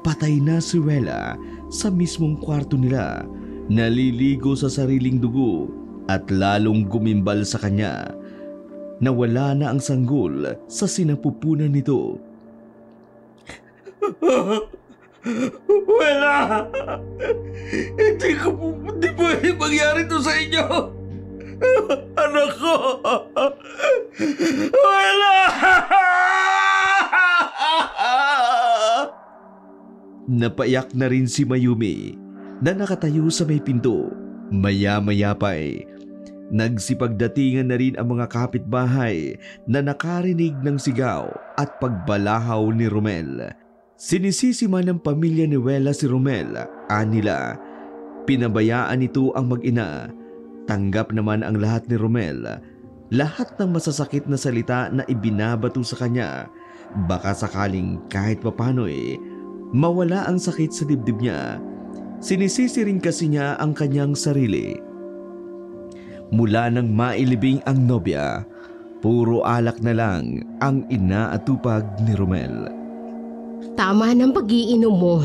patay na si Wela sa mismong kwarto nila, naliligo sa sariling dugo at lalong gumimbal sa kanya. Nawala na ang sanggol sa sinapupunan nito. Wala! Hindi pwede mangyari to sa inyo! Anak ko! Wala! Napaiyak na rin si Mayumi na nakatayo sa may pinto. Maya-maya pa nagsipagdatingan na rin ang mga kapitbahay na nakarinig ng sigaw at pagbalahaw ni Romel. Sinisisi man ng pamilya ni Wela si Romel, anila. Pinabayaan nito ang mag-ina. Tanggap naman ang lahat ni Romel. Lahat ng masasakit na salita na ibinabato sa kanya. Baka sakaling kahit papano mawala ang sakit sa dibdib niya. Sinisisi rin kasi niya ang kanyang sarili. Mula nang mailibing ang nobya, puro alak na lang ang inaatupag ni Romel. Tama ng pag-iinom mo.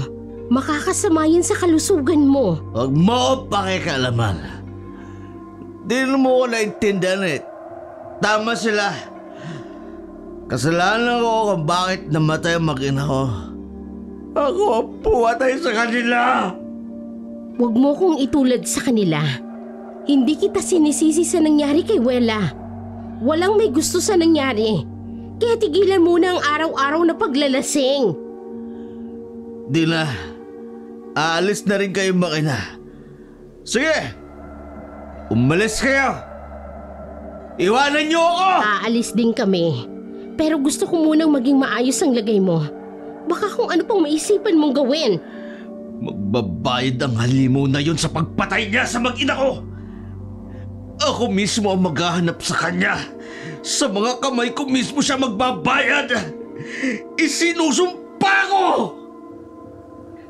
Makakasama yan sa kalusugan mo. Huwag mo pakikialaman. Di mo ko naintindihan Tama sila. Kasalanan ko kung bakit namatay ang mag-ina ko. Ako ang pumatay sa kanila. Huwag mo kong itulad sa kanila. Hindi kita sinisisi sa nangyari kay Wela. Walang may gusto sa nangyari. Kaya tigilan muna ang araw-araw na paglalasing. Di na. Aalis na rin kayo mag-ina. Sige! Umalis kayo! Iwanan niyo ako! Aalis din kami. Pero gusto ko munang maging maayos ang lagay mo. Baka kung ano pang maisipan mong gawin. Magbabayad ang halimaw na yun sa pagpatay niya sa mag-ina ko. Ako mismo ang maghahanap sa kanya. Sa mga kamay ko mismo siya magbabayad. Isinusumpa ko!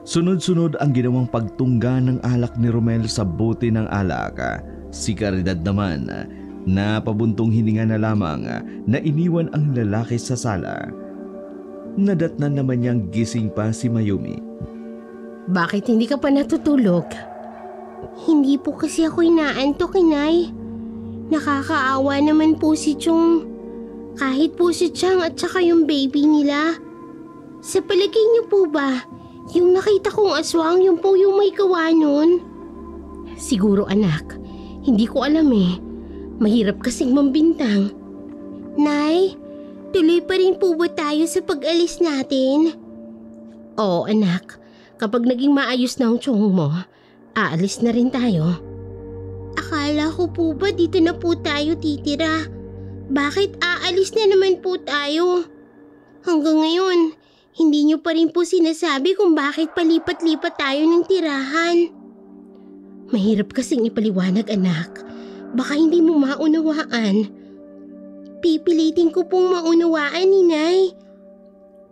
Sunod-sunod ang ginawang pagtungga ng alak ni Romel sa bote ng alak. Si Caridad naman, napabuntong hininga na lamang na iniwan ang lalaki sa sala. Nadatnan naman niyang gising pa si Mayumi. Bakit hindi ka pa natutulog? Hindi po kasi ako inaantok, Inay. Nakakaawa naman po si Chong. Kahit po si Chang at saka yung baby nila. Sa palagay niyo po ba, yung nakita kong aswang yung po yung may gawa nun? Siguro anak, hindi ko alam Mahirap kasing mambintang. Nay, tuloy pa rin po ba tayo sa pag-alis natin? Oo anak, kapag naging maayos na ang Chong mo, aalis na rin tayo. Akala ko po ba dito na po tayo titira? Bakit aalis na naman po tayo? Hanggang ngayon, hindi niyo pa rin po sinasabi kung bakit palipat-lipat tayo ng tirahan. Mahirap kasing ipaliwanag, anak. Baka hindi mo maunawaan. Pipilitin ko pong maunawaan, Ninay.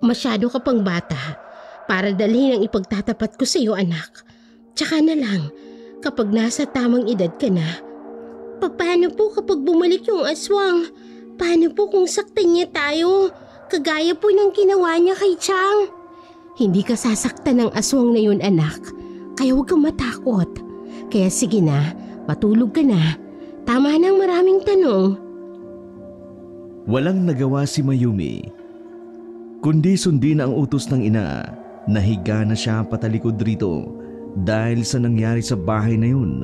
Masyado ka pang bata para dalhin ang ipagtatapat ko sa iyo, anak. Tsaka na lang, kapag nasa tamang edad ka na. Paano po kapag bumalik yung aswang? Paano po kung saktan niya tayo? Kagaya po ng ginawa niya kay Chang. Hindi ka sasaktan ng aswang na yun, anak. Kaya huwag kang matakot. Kaya sige na, matulog ka na. Tama ng maraming tanong. Walang nagawa si Mayumi, kundi sundin ang utos ng ina. Nahiga na siya patalikod rito dahil sa nangyari sa bahay na yun.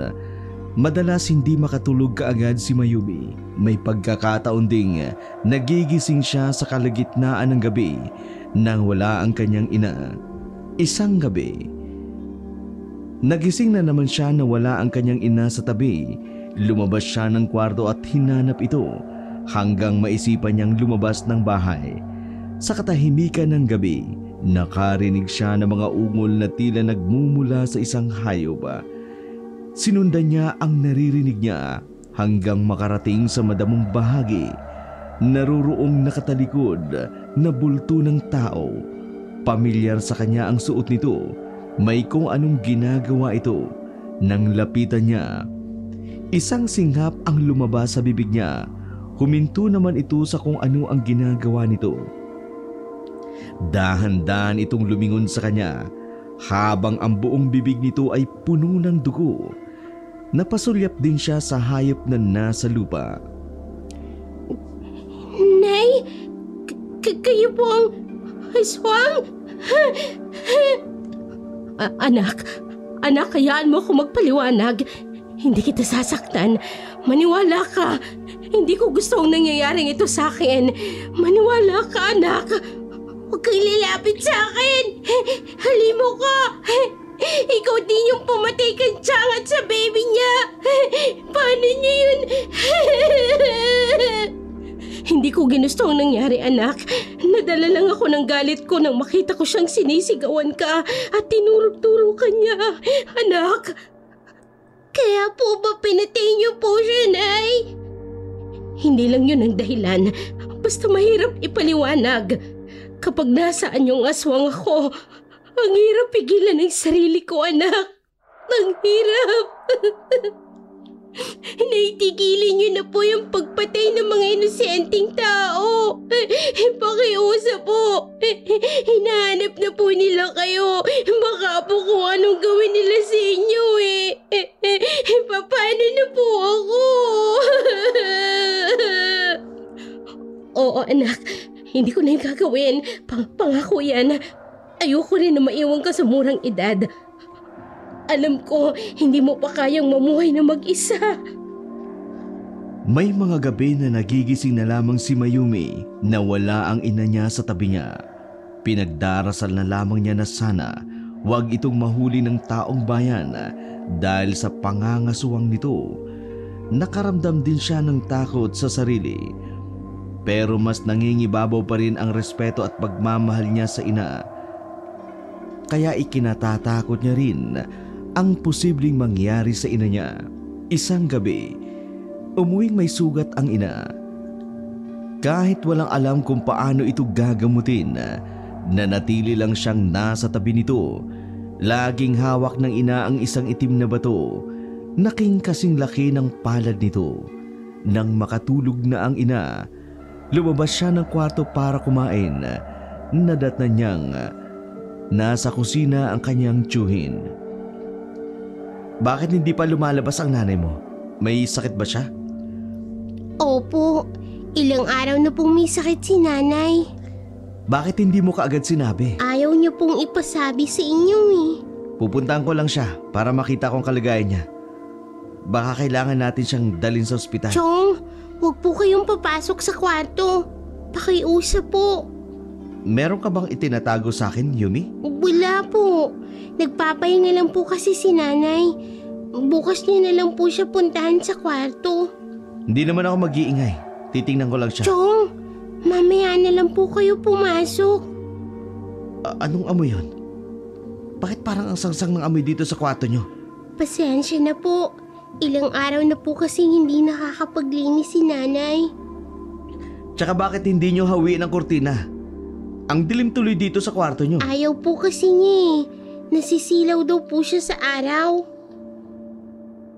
Madalas hindi makatulog kaagad si Mayumi. May pagkakataon ding nagigising siya sa kalagitnaan ng gabi nang wala ang kanyang ina. Isang gabi, nagising na naman siya na wala ang kanyang ina sa tabi. Lumabas siya ng kwarto at hinanap ito hanggang maisipan niyang lumabas ng bahay. Sa katahimikan ng gabi, nakarinig siya ng mga ungol na tila nagmumula sa isang hayop. Sinundan niya ang naririnig niya hanggang makarating sa madamong bahagi. Naroroong nakatalikod na bulto ng tao. Pamilyar sa kanya ang suot nito. May kung anong ginagawa ito. Nang lapitan niya, isang singhap ang lumabas sa bibig niya. Huminto naman ito sa kung ano ang ginagawa nito. Dahan-dahan itong lumingon sa kanya habang ang buong bibig nito ay puno ng dugo. Napasulyap din siya sa hayop na nasa lupa. Nay, kayo po ang aswang? Anak, hayaan mo ako magpaliwanag. Hindi kita sasaktan. Maniwala ka. Hindi ko gusto ang nangyayaring ito sa akin. Maniwala ka, anak. Huwag kang lalapit sa akin. Halimo ka. Ikaw din yung pumatay kay Chang at sa baby niya. Paano niya yun? Hindi ko ginusto ang nangyari, anak. Nadala lang ako ng galit ko nang makita ko siyang sinisigawan ka at tinurog-turo ka niya. Anak, kaya po ba pinatay niyo po siya, Nay? Hindi lang yun ang dahilan. Basta mahirap ipaliwanag. Kapag nasaan yung aswang ako, ang hirap pigilan ng sarili ko, anak. Ang hirap. Naitigilin niyo na po yung pagpatay ng mga inosenteng tao. Pakiusap po. Hinahanap na po nila kayo. Baka po kung anong gawin nila sa inyo eh. Paano na po ako? Oo, anak. Hindi ko na yung gagawin. Pangako yan. Ayoko rin na maiwan ka sa murang edad. Alam ko, hindi mo pa kayang mamuhay na mag-isa. May mga gabi na nagigising na lamang si Mayumi na wala ang ina niya sa tabi niya. Pinagdarasal na lamang niya na sana huwag itong mahuli ng taong bayan dahil sa pangangasuwang nito. Nakaramdam din siya ng takot sa sarili. Pero mas nangingibabaw pa rin ang respeto at pagmamahal niya sa ina. Kaya ikinatatakot niya rin ang posibleng mangyari sa ina niya. Isang gabi, umuwing may sugat ang ina. Kahit walang alam kung paano ito gagamutin, nanatili lang siyang nasa tabi nito. Laging hawak ng ina ang isang itim na bato, naking kasing laki ng palad nito. Nang makatulog na ang ina, lumabas siya ng kwarto para kumain. Nadatnan niyang nasa kusina ang kanyang tiyuhin. Bakit hindi pa lumalabas ang nanay mo? May sakit ba siya? Opo, ilang araw na pong may sakit si nanay. Bakit hindi mo kaagad sinabi? Ayaw niyo pong ipasabi sa inyo eh. Pupuntahan ko lang siya para makita kong kalagayan niya. Baka kailangan natin siyang dalhin sa ospital. Chong, huwag po kayong papasok sa kwarto. Pakiusap po. Meron ka bang itinatago sa akin, Yumi? Wala po. Nagpapahinga lang po kasi si nanay. Bukas niya na lang po siya puntahan sa kwarto. Hindi naman ako mag-iingay. Titingnan ko lang siya. Chong, mamaya na lang po kayo pumasok. Anong amoy yun? Bakit parang ang sangsang ng amoy dito sa kwarto nyo? Pasensya na po. Ilang araw na po kasi hindi nakakapaglinis si nanay. Tsaka bakit hindi nyo hawiin ang kurtina? Ang dilim tuloy dito sa kwarto nyo. Ayaw po kasi niya eh. Nasisilaw daw po siya sa araw.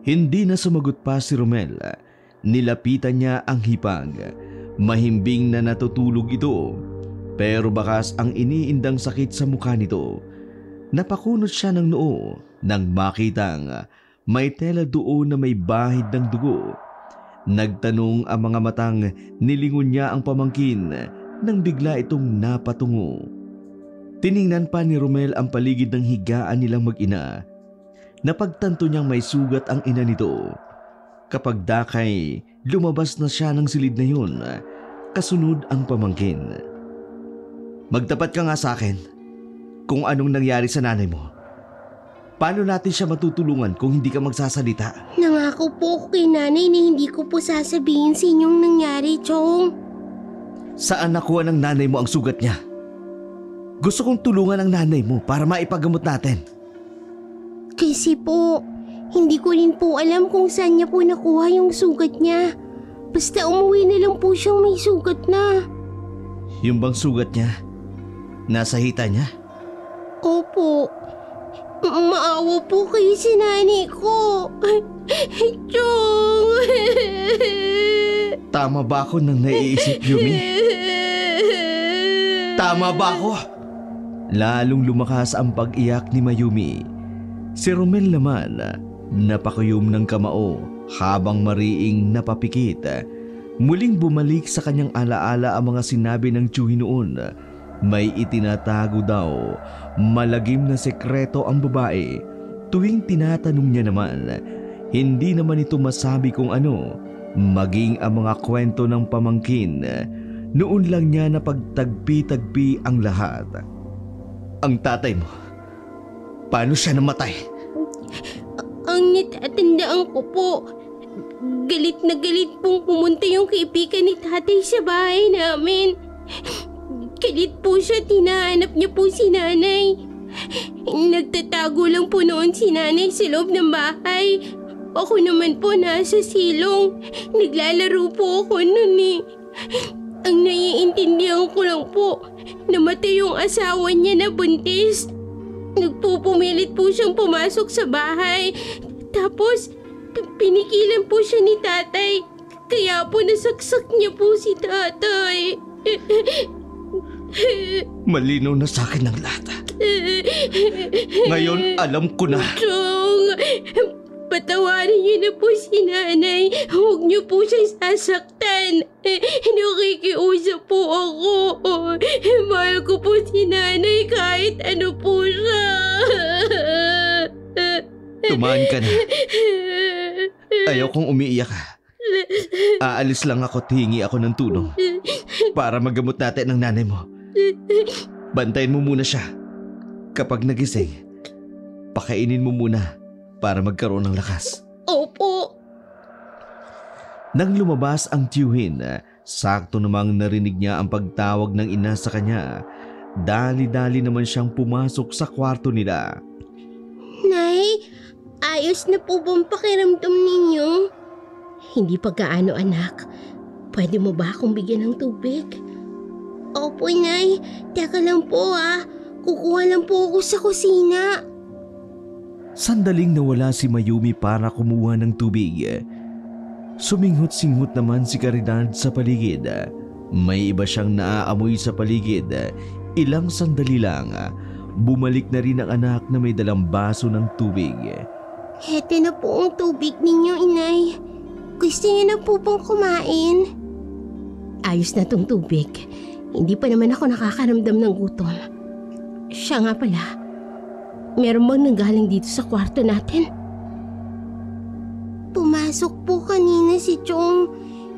Hindi na sumagot pa si Romel. Nilapitan niya ang hipag. Mahimbing na natutulog ito. Pero bakas ang iniindang sakit sa mukha nito. Napakunot siya ng noo nang makitang may tela doon na may bahid ng dugo. Nagtanong ang mga matang nilingon niya ang pamangkin nang bigla itong napatungo. Tiningnan pa ni Romel ang paligid ng higaan nilang mag-ina. Napagtanto niyang may sugat ang ina nito. Kapag dakay, lumabas na siya ng silid na yun. Kasunod ang pamangkin. Magtapat ka nga sa akin kung anong nangyari sa nanay mo. Paano natin siya matutulungan kung hindi ka magsasalita? Nangako po ako kay nanay na hindi ko po sasabihin sa inyong nangyari, Chong. Saan nakuha ng nanay mo ang sugat niya? Gusto kong tulungan ang nanay mo para maipagamot natin. Kasi po, hindi ko rin po alam kung saan niya po nakuha yung sugat niya. Basta umuwi na lang po siyang may sugat na. Yung bang sugat niya? Nasa hita niya? Opo. Maawa po kayo si nanay ko. Chong! Tama ba ako nang naiisip, Yumi? Tama ba ako? Lalong lumakas ang pag-iyak ni Mayumi. Si Romel naman, napakayom ng kamao habang mariing napapikit. Muling bumalik sa kanyang alaala ang mga sinabi ng tiyuhi noon. May itinatago daw, malagim na sekreto ang babae. Tuwing tinatanong niya naman, hindi naman ito masabi kung ano, maging ang mga kwento ng pamangkin. Noon lang niya napagtagpi-tagpi ang lahat. Ang tatay mo, paano siya namatay? Ang natatandaan ko po, galit na galit pong pumunta yung kaibigan ni tatay sa bahay namin. Galit po siya, tinahanap niya po si nanay. Nagtatago lang po noon si nanay sa loob ng bahay. Ako naman po nasa silong. Naglalaro po ako noon eh. Ang naiintindihan ko lang po, namatay yung asawa niya na buntis. Nagpupumilit po siyang pumasok sa bahay. Tapos, pinikilan po siya ni tatay. Kaya po nasaksak niya po si tatay. Malinaw na sa akin ang lahat. Ngayon alam ko na. Chong, patawarin niyo na po si nanay. Huwag niyo po siyang sasaktan. Nakikiusap po ako. Mahal ko po si nanay kahit ano po siya. Tumahan ka na. Ayaw kong umiiyak ka. Aalis lang ako at hingi ako ng tulong para magamot natin ang nanay mo. Bantayin mo muna siya. Kapag nagising, pakainin mo muna para magkaroon ng lakas. Opo. Nang lumabas ang tiyuhin, sakto namang narinig niya ang pagtawag ng ina sa kanya. Dali-dali naman siyang pumasok sa kwarto nila. Nay, ayos na po bang pakiramdam ninyo? Hindi pa gaano, anak. Pwede mo ba akong bigyan ng tubig? Opo, Nay. Teka lang po Kukuha lang po ako sa kusina. Sandaling nawala si Mayumi para kumuha ng tubig. Suminghot-singhot naman si Caridad sa paligid. May iba siyang naaamoy sa paligid. Ilang sandali lang, bumalik na rin ang anak na may dalang baso ng tubig. Heto na po ang tubig ninyo, Inay. Gusto niyo na po bang kumain? Ayos na tong tubig. Hindi pa naman ako nakakaramdam ng gutom. Siya nga pala, meron bang nanggaling dito sa kwarto natin? Pumasok po kanina si Chong.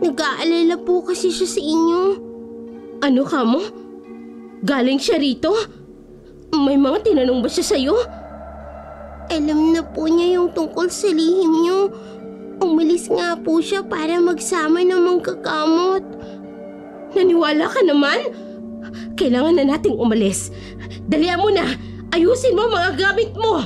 Nag-aalala po kasi siya sa inyo. Ano ka mo? Galing siya rito? May mga tinanong ba siya sa'yo? Alam na po niya yung tungkol sa lihim niyo. Umalis nga po siya para magsama ng manggagamot. Naniwala ka naman? Kailangan na nating umalis. Dalihan mo na! Ayusin mo mga gamit mo!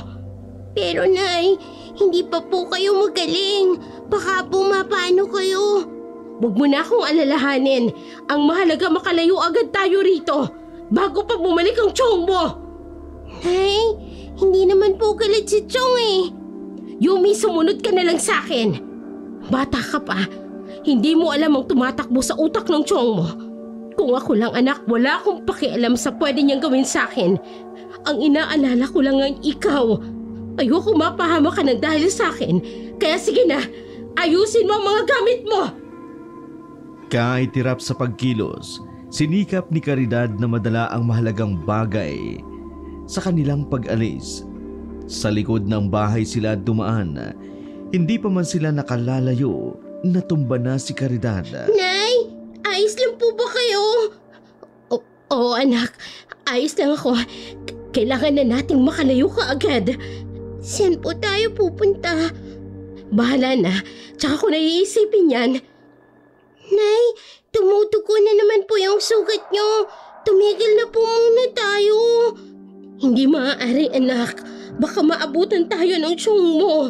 Pero Nay, hindi pa po kayo magaling. Baka po mapano kayo. Huwag mo na akong alalahanin. Ang mahalaga makalayo agad tayo rito bago pa bumalik ang Chong mo. Nay, hindi naman po galit si Chong eh. Yumi, sumunod ka na lang sa akin. Bata ka pa. Hindi mo alam ang tumatakbo sa utak ng Chong mo. Kung ako lang anak, wala akong pakialam sa pwede niyang gawin sa akin. Ang inaalala ko lang ang ikaw. Ayoko mapahama ka ng dahil sa akin. Kaya sige na, ayusin mo ang mga gamit mo. Kahit tirap sa pagkilos, sinikap ni Caridad na madala ang mahalagang bagay sa kanilang pag-alis. Sa likod ng bahay sila dumaan. Hindi pa man sila nakalalayo, natumba na si Caridad. Nay, ayos lang po ba kayo? Oo anak, ayos lang ako. Kailangan na nating makalayo ka agad. Saan po tayo pupunta? Bahala na, tsaka ko naiisipin yan. Nay, tumutugo na naman po yung sugat nyo. Tumigil na po muna tayo. Hindi maaari anak, baka maabutan tayo ng Chong mo.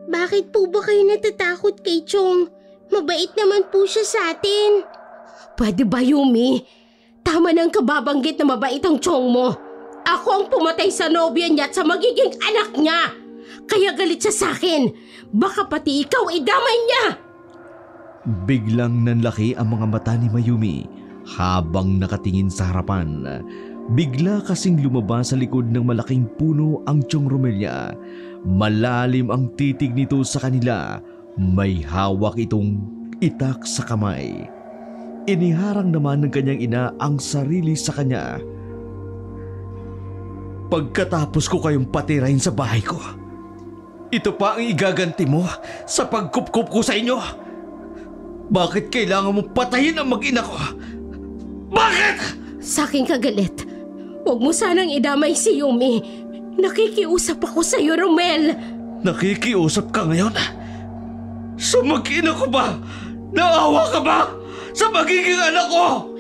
Bakit po ba kayo natatakot kay Chong? Mabait naman po siya sa atin. Pwede ba, Yumi? Tama nang kababanggit na mabait ang Chong mo. Ako ang pumatay sa nobya niya at sa magiging anak niya. Kaya galit siya sa akin. Baka pati ikaw idamay niya. Biglang nanlaki ang mga mata ni Mayumi habang nakatingin sa harapan. Bigla kasing lumabas sa likod ng malaking puno ang Chong Romelia. Malalim ang titig nito sa kanila. May hawak itong itak sa kamay. Iniharang naman ng kanyang ina ang sarili sa kanya. Pagkatapos ko kayong patirahin sa bahay ko, ito pa ang igaganti mo sa pagkupkup ko sa inyo. Bakit kailangan mong patayin ang mag-ina ko? Bakit? Sa aking kagalit, huwag mo sanang idamay si Yumi. Nakikiusap ako sa iyo, Romel. Nakikiusap ka ngayon? Sa mag-ina ko ba? Naawa ka ba sa magiging anak ko?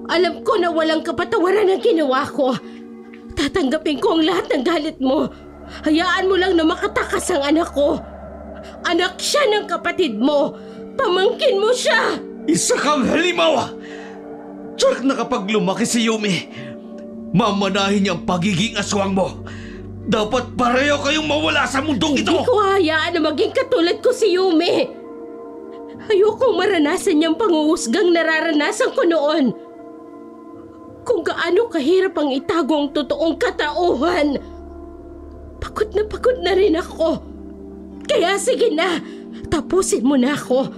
Alam ko na walang kapatawaran ang ginawa ko. Tatanggapin ko ang lahat ng galit mo. Hayaan mo lang na makatakas ang anak ko. Anak siya ng kapatid mo. Pamangkin mo siya. Isa kang halimaw! Tsak na kapag lumaki si Yumi, mamanahin niya ang pagiging aswang mo. Dapat pareho kayong mawala sa mundong ito! Hindi ko hayaan na maging katulad ko si Yumi. Ayokong maranasan niyang panguhusgang nararanasan ko noon. Kung gaano kahirap ang itago ang totoong katauhan. Pagod na rin ako. Kaya sige na, tapusin mo na ako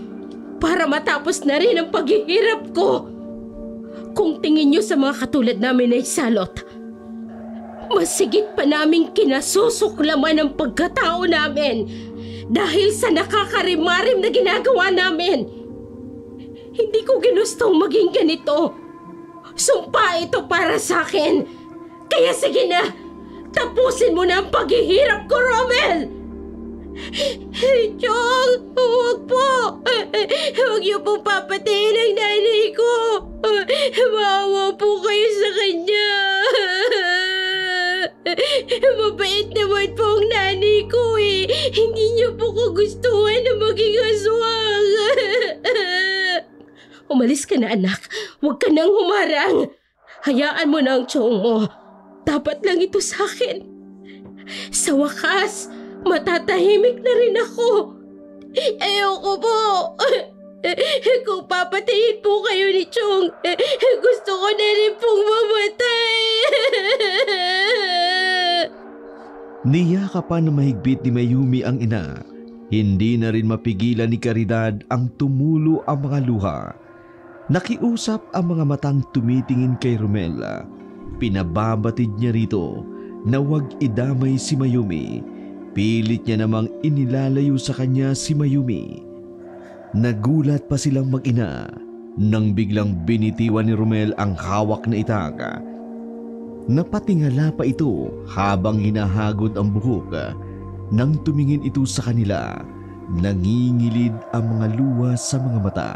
para matapos na rin ang paghihirap ko. Kung tingin niyo sa mga katulad namin ay salot, mas sigit pa naming kinasusuklaman ang pagkatao namin dahil sa nakakarimarim na ginagawa namin. Hindi ko ginustong maging ganito. Sumpa ito para sa akin. Kaya sige na, tapusin mo na ang paghihirap ko, Romel! Chong, huwag po! Huwag niyo pong papatayin ang nanay ko! Maawa po kayo sa kanya! Mabait naman po ang nanay ko eh! Hindi niyo po kagustuhan na maging aswang! Umalis ka na anak, huwag ka nang humarang! Hayaan mo na ang Chong mo. Dapat lang ito sa akin. Sa wakas, matatahimik na rin ako. Ayoko po. Kung papatayin po kayo ni Chong, gusto ko na rin pong mamatay. Niyakapan na mahigpit ni Mayumi ang ina. Hindi na rin mapigilan ni Caridad ang tumulo ang mga luha. Nakiusap ang mga matang tumitingin kay Romela. Pinababatid niya rito na huwag idamay si Mayumi. Pilit niya namang inilalayo sa kanya si Mayumi. Nagulat pa silang mag-ina nang biglang binitiwan ni Romel ang hawak na itaga. Napatingala pa ito habang hinahagod ang buhok. Nang tumingin ito sa kanila, nangingilid ang mga luha sa mga mata.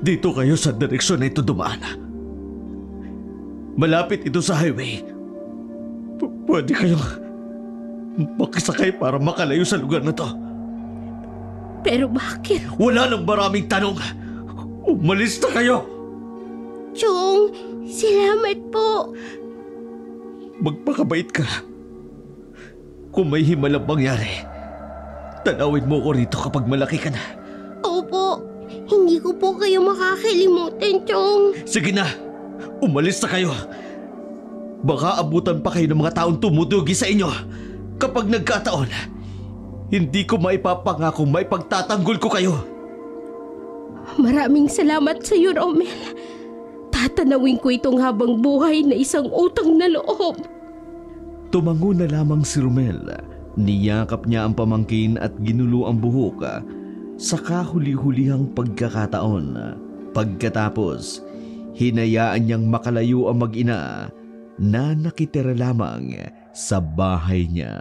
Dito kayo sa direksyon na ito dumaan. Malapit ito sa highway. Pwede kayong makisakay para makalayo sa lugar na to. Pero bakit? Wala nang maraming tanong. Umalis na kayo! Chong, salamat po. Magpakabait ka. Kung may himalang mangyari, tanawin mo ko rito kapag malaki ka na. Opo, hindi ko po kayo makakalimutan, Chong. Sige na, umalis na kayo. Baka abutan pa kayo ng mga taong tumudugi sa inyo. Kapag nagkataon, hindi ko maipapangakong maipagtatanggol ko kayo. Maraming salamat sa iyo, Romel. Tatanawin ko itong habang buhay na isang utang na loob. Tumango na lamang si Romel. Niyakap niya ang pamangkin at ginulo ang buhok sa kahuli-hulihang pagkakataon. Pagkatapos, hinayaan niyang makalayo ang mag-ina na nakitira lamang sa bahay niya.